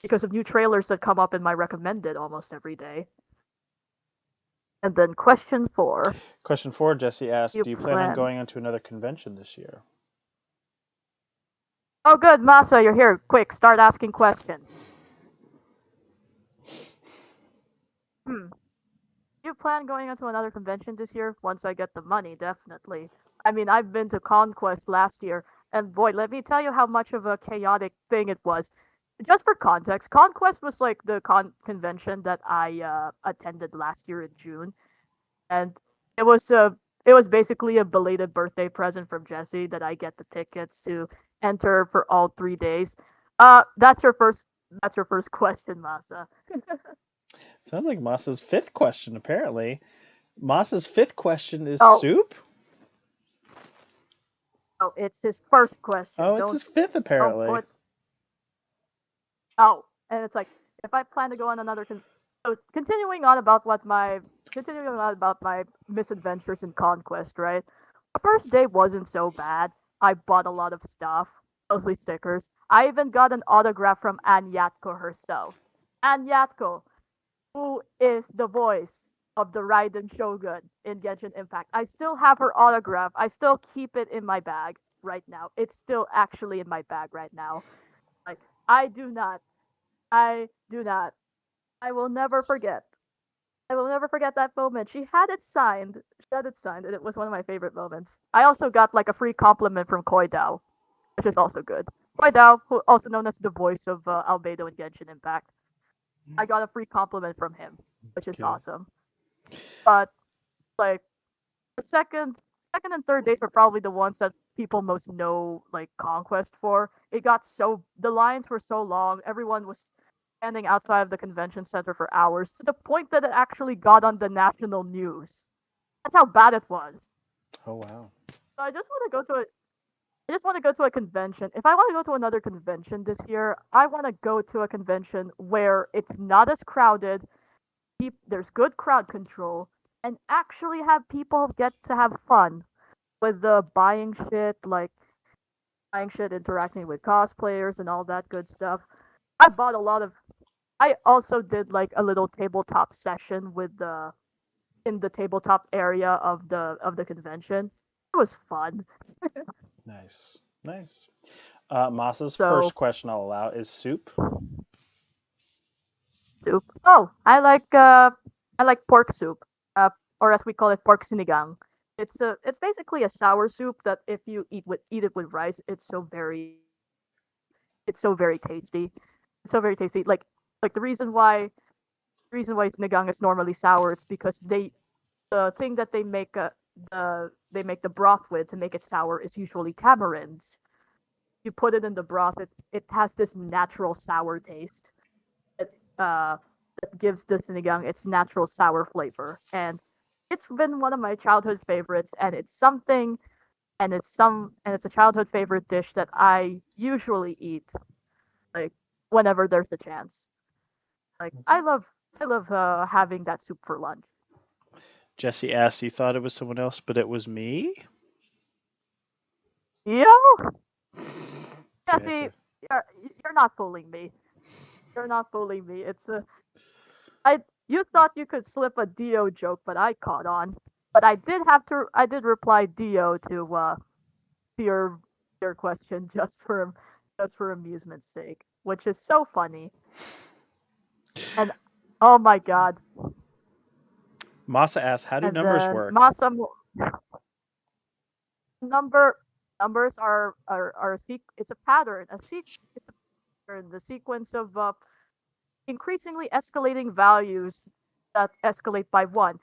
because of new trailers that come up in my recommended almost every day. And then question 4, Question 4, Jesse asked, you do you plan on plan? going onto another convention this year? Oh, good, Masa, you're here. Quick, start asking questions. Hmm. You plan going into another convention this year? Once I get the money, definitely. I mean, I've been to Conquest last year, and boy, let me tell you how much of a chaotic thing it was. Just for context, Conquest was like the convention that I attended last year in June, and it was a it was basically a belated birthday present from Jesse that I get the tickets to enter for all 3 days. That's your first question, Masa. Sounds like Moss's fifth question, apparently. Moss's fifth question is Oh, soup? oh, it's his first question. Oh, it's his fifth, Don't apparently. put oh, and it's like if I plan to go on another so continuing on about my misadventures in Conquest, right? The first day wasn't so bad. I bought a lot of stuff, mostly stickers. I even got an autograph from Ann Yatko herself. Ann Yatko, who is the voice of the Raiden Shogun in Genshin Impact. I still have her autograph. I still keep it in my bag right now. It's still actually in my bag right now. Like I do not I do not. I will never forget. I will never forget that moment. She had it signed. She had it signed, and it was one of my favorite moments. I also got like a free compliment from Koi Dao, which is also good. Koi Dao, who also known as the voice of Albedo in Genshin Impact. I got a free compliment from him, which is Cute. awesome. But like the second and third days were probably the ones that people most know like Conquest for. The lines were so long. Everyone was standing outside of the convention center for hours to the point that it actually got on the national news. That's how bad it was. Oh, wow. So I just want to go to a convention. If I want to go to another convention this year, I want to go to a convention where it's not as crowded, there's good crowd control, and actually have people get to have fun. with the buying shit, interacting with cosplayers and all that good stuff. I bought a lot of. I also did like a little tabletop session with the in the tabletop area of the convention. It was fun. Nice, nice. Masa's So first question I'll allow is soup. soup. Oh, I like pork soup. Or as we call it, pork sinigang. It's basically a sour soup that if you eat it with rice, it's so very tasty. It's so very tasty. Like the reason why sinigang is normally sour, it's because the thing that they make the broth with to make it sour is usually tamarinds. You put it in the broth, it has this natural sour taste that that gives the sinigang its natural sour flavor, and it's been one of my childhood favorites, and it's a childhood favorite dish that I usually eat like whenever there's a chance. Like I love having that soup for lunch. Jesse asked, "You thought it was someone else, but it was me." Yo, Good Jesse, answer. you're not fooling me. You're not fooling me. I you thought you could slip a Dio joke, but I caught on. But I did reply Dio to your question just for amusement's sake, which is so funny. And oh my god. Masa asks, "How do And numbers then work?" Masam number numbers are it's a pattern, it's a pattern, the sequence of increasingly escalating values that escalate by one.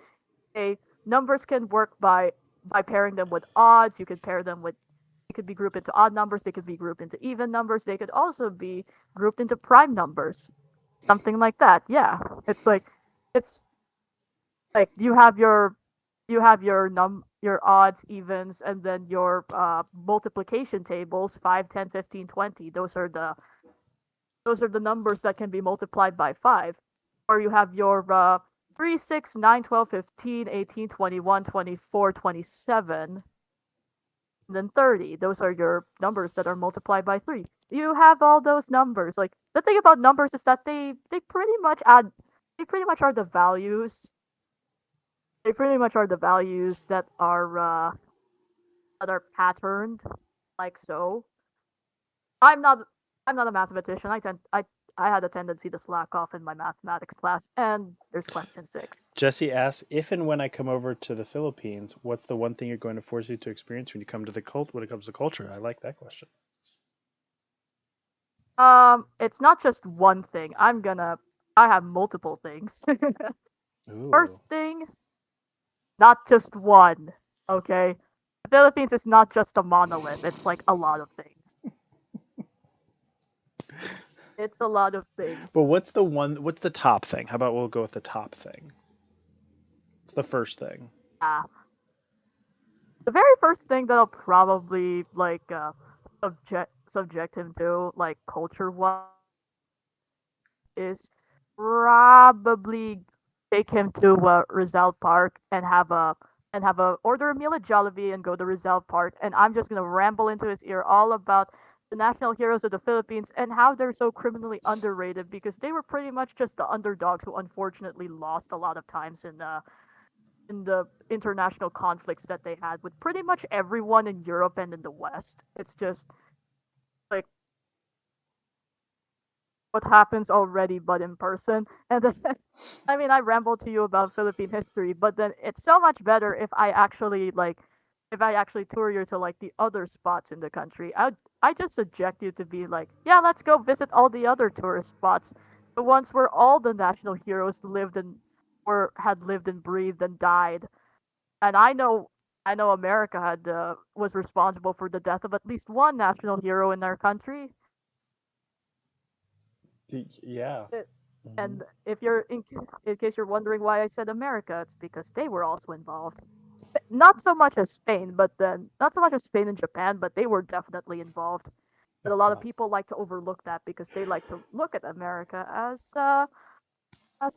Okay, numbers can work by pairing them with odds. You could pair them with they could be grouped into odd numbers, they could be grouped into even numbers, they could also be grouped into prime numbers. Something like that. Yeah. It's like you have your odds, evens, and then your multiplication tables 5, 10, 15, 20. Those are the numbers that can be multiplied by 5. Or you have your 3, 6, 9, 12, 15, 18, 21, 24, 27, and then 30. Those are your numbers that are multiplied by 3. You have all those numbers. Like the thing about numbers is that they pretty much are the values. They pretty much are the values that are patterned like so. I'm not I'm not a mathematician. I had a tendency to slack off in my mathematics class, and there's question 6. Jesse asks, "If and when I come over to the Philippines, what's the one thing you're going to force you to experience when you come to the cult? When it comes to culture?" I like that question. It's not just one thing. I have multiple things. Ooh, First thing, not just one. Okay? The Philippines is not just a monolith. It's like a lot of things. It's a lot of but things. what's the one? What's the top thing? How about we'll go with the top thing? It's the first thing. Ah, the very first thing that I'll probably subject him to like culture wise is probably take him to Rizal Park and have a order a meal at Jollibee and go to Rizal Park, and I'm just gonna ramble into his ear all about the national heroes of the Philippines and how they're so criminally underrated because they were pretty much just the underdogs who unfortunately lost a lot of times in the international conflicts that they had with pretty much everyone in Europe and in the West. It's just like what happens already, but in person. And then, I mean, I rambled to you about Philippine history, but then it's so much better if I actually tour you to like the other spots in the country. I just subject you to be like, yeah, let's go visit all the other tourist spots, the ones where all the national heroes lived and were had lived and breathed and died. And I know America had was responsible for the death of at least one national hero in our country. Yeah. Uh, Hmm. And if in case you're wondering why I said America, it's because they were also involved. Not so much as Spain, but then not so much as Spain and Japan, but they were definitely involved. But a lot of Okay. people like to overlook that because they like to look at America as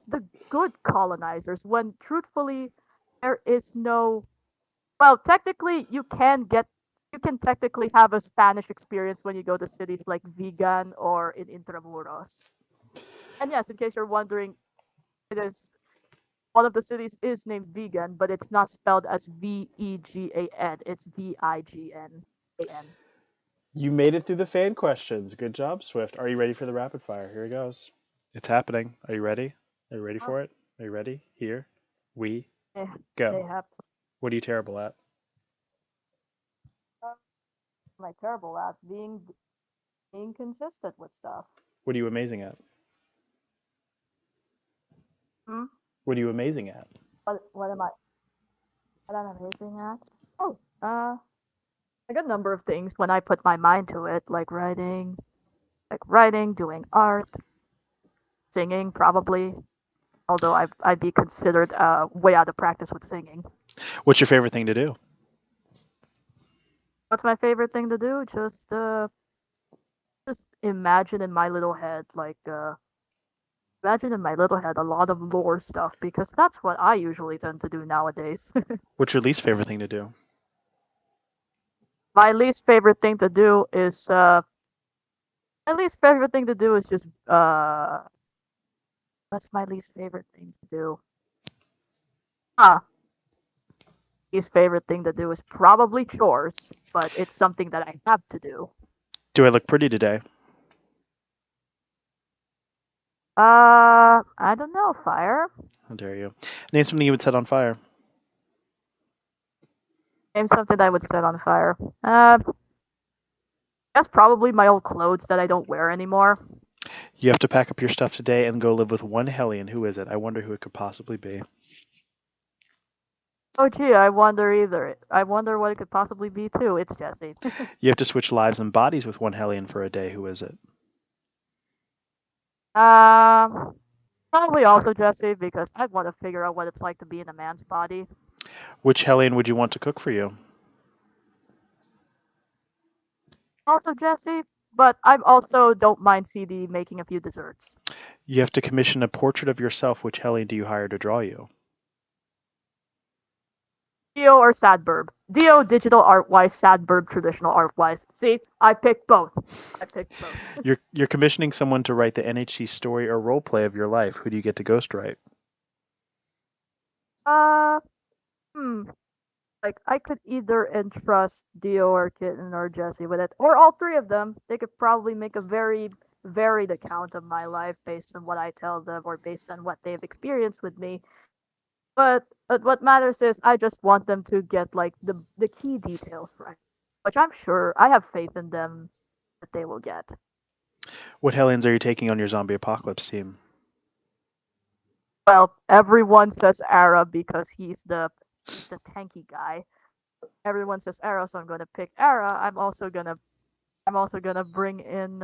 the good colonizers when truthfully there is no Well, technically, you can technically have a Spanish experience when you go to cities like Vigan or in Intramuros. And yes, in case you're wondering, it is one of the cities is named Vegan, but it's not spelled as Vegan. It's Vignan. You made it through the fan questions. Good job, Swift. Are you ready for the rapid fire? Here it goes. It's happening. Are you ready? Are you ready Oh, for it? Are you ready? Here we eh, go. mayhaps. What are you terrible at? Am I terrible at being consistent with stuff? What are you amazing at? Hmm? What are you amazing at? What am I? What am I amazing at? Oh, a good number of things when I put my mind to it, like writing, doing art, singing, probably. Although I'd be considered way out of practice with singing. What's your favorite thing to do? What's my favorite thing to do? Just imagine in my little head, imagine in my little head a lot of lore stuff because that's what I usually tend to do nowadays. What's your least favorite thing to do? My least favorite thing to do is just what's my least favorite thing to do? Huh. Least favorite thing to do is probably chores, but it's something that I have to do. Do I look pretty today? I don't know, fire. How dare you? Name something you would set on fire. Name something I would set on fire. That's probably my old clothes that I don't wear anymore. You have to pack up your stuff today and go live with one Hellion. Who is it? I wonder who it could possibly be. Oh gee, I wonder what it could possibly be too. It's Jesse. You have to switch lives and bodies with one Hellion for a day. Who is it? Probably also Jesse because I'd want to figure out what it's like to be in a man's body. Which Hellion would you want to cook for you? Also Jesse, but I also don't mind CD making a few desserts. You have to commission a portrait of yourself. Which Hellion do you hire to draw you? Dio or Sadburb? Dio digital art wise, Sadburb traditional art wise. See, I picked both. You're commissioning someone to write the NHC story or role play of your life. Who do you get to ghostwrite? Like I could either entrust Dio or Kitten or Jesse with it, or all three of them. They could probably make a very varied account of my life based on what I tell them or based on what they've experienced with me. But what matters is I just want them to get like the key details right, which I'm sure I have faith in them that they will get. What Hellions are you taking on your zombie apocalypse team? Well, everyone says Ara because he's the tanky guy. Everyone says Ara, so I'm gonna pick Ara. I'm also gonna bring in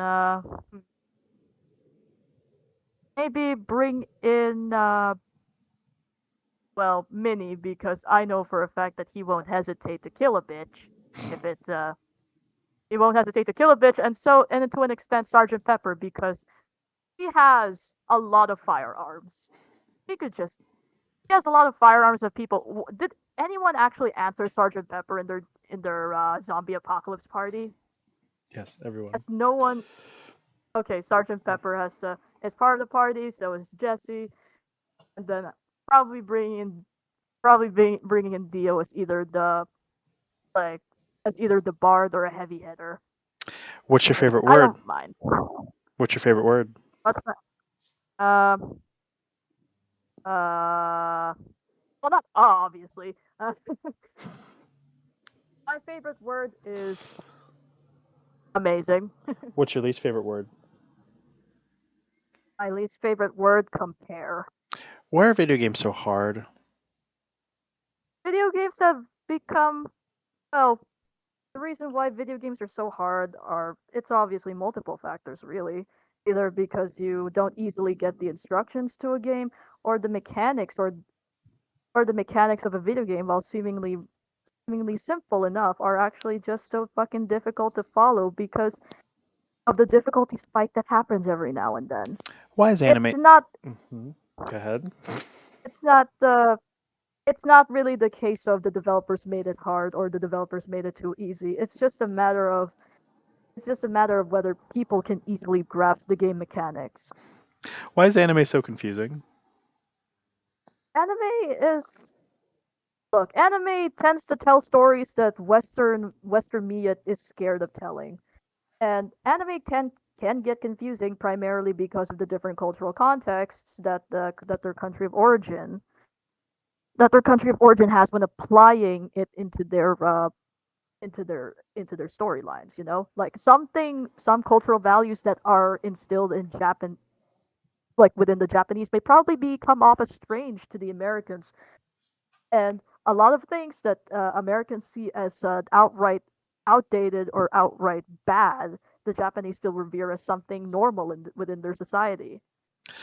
maybe bring in well, Minnie, because I know for a fact that he won't hesitate to kill a bitch if it he won't hesitate to kill a bitch, and to an extent Sergeant Pepper because he has a lot of firearms. He has a lot of firearms of people. Did anyone actually answer Sergeant Pepper in their zombie apocalypse party? Yes, everyone. Has no one? Okay, Sergeant Pepper is part of the party. So is Jesse, and then probably bringing in Dio as either the bard or a heavy hitter. What's your favorite I word? don't mind. What's your favorite word? What's my well, not obviously. My favorite word is amazing. What's your least favorite word? My least favorite word, compare. Why are video games so hard? Video games have become, well, the reason why video games are so hard it's obviously multiple factors, really. Either because you don't easily get the instructions to a game, or the mechanics of a video game, while seemingly simple enough, are actually just so fucking difficult to follow because of the difficulty spike that happens every now and then. Why is anime? It's not Go ahead. it's not it's not really the case of the developers made it hard or the developers made it too easy. It's just a matter of whether people can easily grasp the game mechanics. Why is anime so confusing? Anime is Look, anime tends to tell stories that Western media is scared of telling. And anime can get confusing primarily because of the different cultural contexts that their country of origin has when applying it into their storylines, you know? Like some cultural values that are instilled in Japan like within the Japanese may probably come off as strange to the Americans. And a lot of things that Americans see as outright outdated or outright bad, the Japanese still revere as something normal within their society.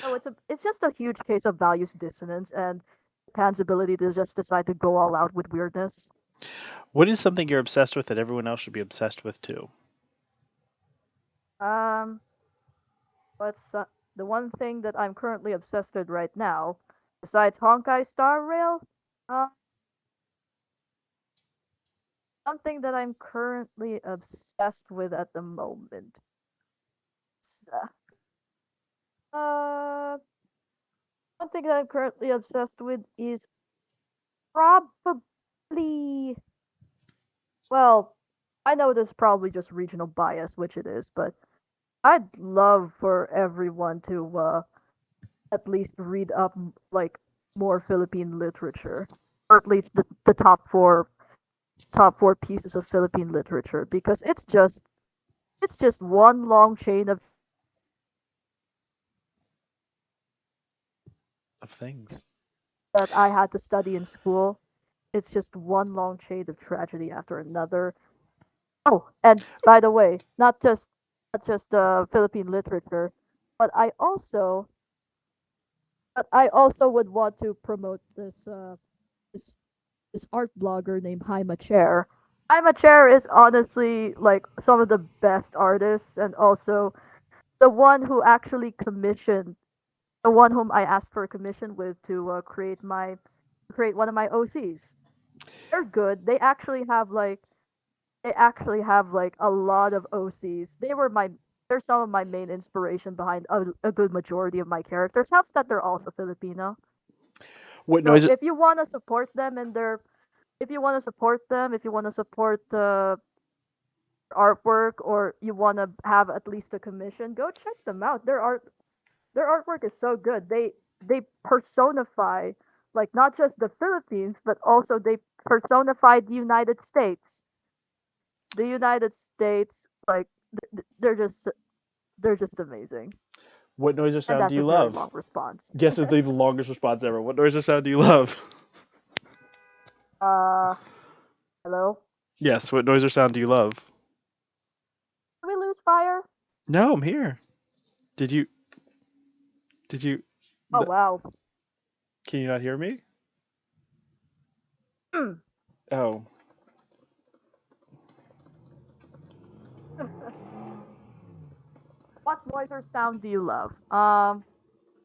So it's just a huge case of values dissonance and Japan's ability to just decide to go all out with weirdness. What is something you're obsessed with that everyone else should be obsessed with too? Um, what's the one thing that I'm currently obsessed with right now, besides Honkai Star Rail? Uh, Something that I'm currently obsessed with at the moment. Uh, One thing that I'm currently obsessed with is probably, well, I know this is probably just regional bias, which it is, but I'd love for everyone to at least read up like more Philippine literature, or at least the top four pieces of Philippine literature, because it's just one long chain Of things. that I had to study in school. It's just one long chain of tragedy after another. Oh, and by the way, not just Philippine literature, but I also would want to promote this this art blogger named Haima Chair. Haima Chair is honestly like some of the best artists, and also the one who actually commissioned the one whom I asked for a commission with to create one of my OCs. They're good. They actually have like a lot of OCs. They're some of my main inspiration behind a good majority of my characters. Helps that they're also Filipino. What So noise? if you want to support them in their if you want to support them, if you want to support artwork, or you want to have at least a commission, go check them out. Their artwork is so good. They personify like not just the Philippines, but also they personify the United States. The United States, like they're just amazing. What noise or And sound do that's a you very love? long response. Guess is the longest response ever. What noise or sound do you love? Uh, Hello? Yes. What noise or sound do you love? Did we lose fire? No, I'm here. Did you? Did you? Oh wow. Can you not hear me? Hmm. Oh, What noise or sound do you love?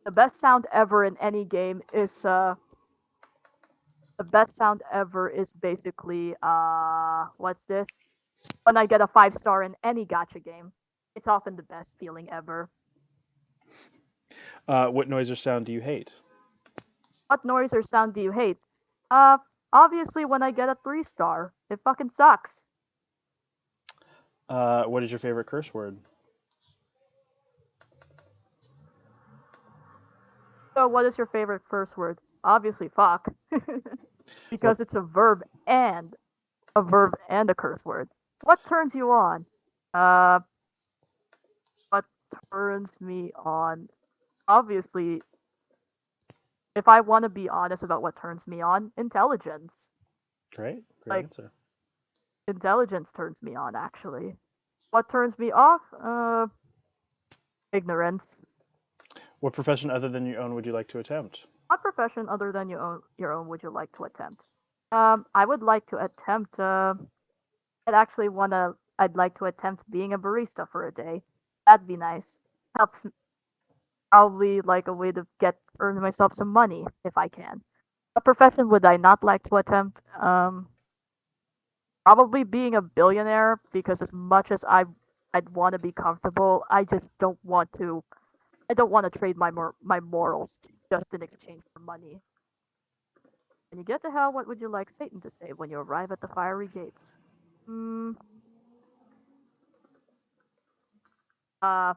The best sound ever in any game is the best sound ever is basically what's this? When I get a 5 star in any gacha game. It's often the best feeling ever. what noise or sound do you hate? What noise or sound do you hate? Uh Obviously when I get a 3 star. It fucking sucks. What is your favorite curse word? So what is your favorite first word? Obviously fuck. What? Because it's a verb and a curse word. What turns you on? Uh what turns me on? Obviously, if I want to be honest about what turns me on, intelligence. Great. Great Like answer. intelligence turns me on actually. What turns me off? Ignorance. What profession other than your own would you like to attempt? What profession other than your own would you like to attempt? I would like to attempt. I'd like to attempt being a barista for a day. That'd be nice. Helps probably like a way to get earn myself some money if I can. A profession would I not like to attempt? Probably being a billionaire, because as much as I'd want to be comfortable, I just don't want to. I don't want to trade my morals just in exchange for money. When you get to hell, what would you like Satan to say when you arrive at the fiery gates? Hmm. Uh,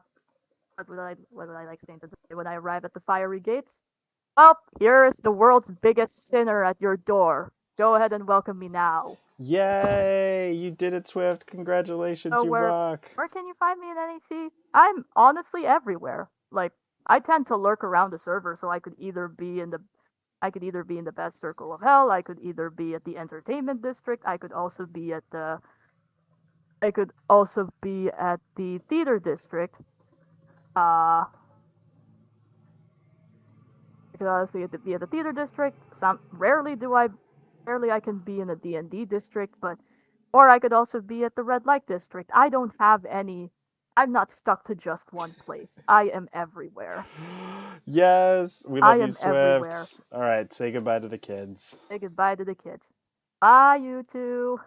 what would I like Satan to say when I arrive at the fiery gates? Well, here is the world's biggest sinner at your door. Go ahead and welcome me now. Yay! You did it, Swift. Congratulations, So you rock. where can you find me in NHC? I'm honestly everywhere. Like, I tend to lurk around the server, so I could either be in the best circle of hell, I could either be at the entertainment district, I could also be at the theater district. Uh I could also be at the theater district. Rarely I can be in the D&D district, but or I could also be at the red light district. I don't have any. I'm not stuck to just one place. I am everywhere. Yes, we I love you, am everywhere. Swift. All right, say goodbye to the kids. Say goodbye to the kids. Bye, you two.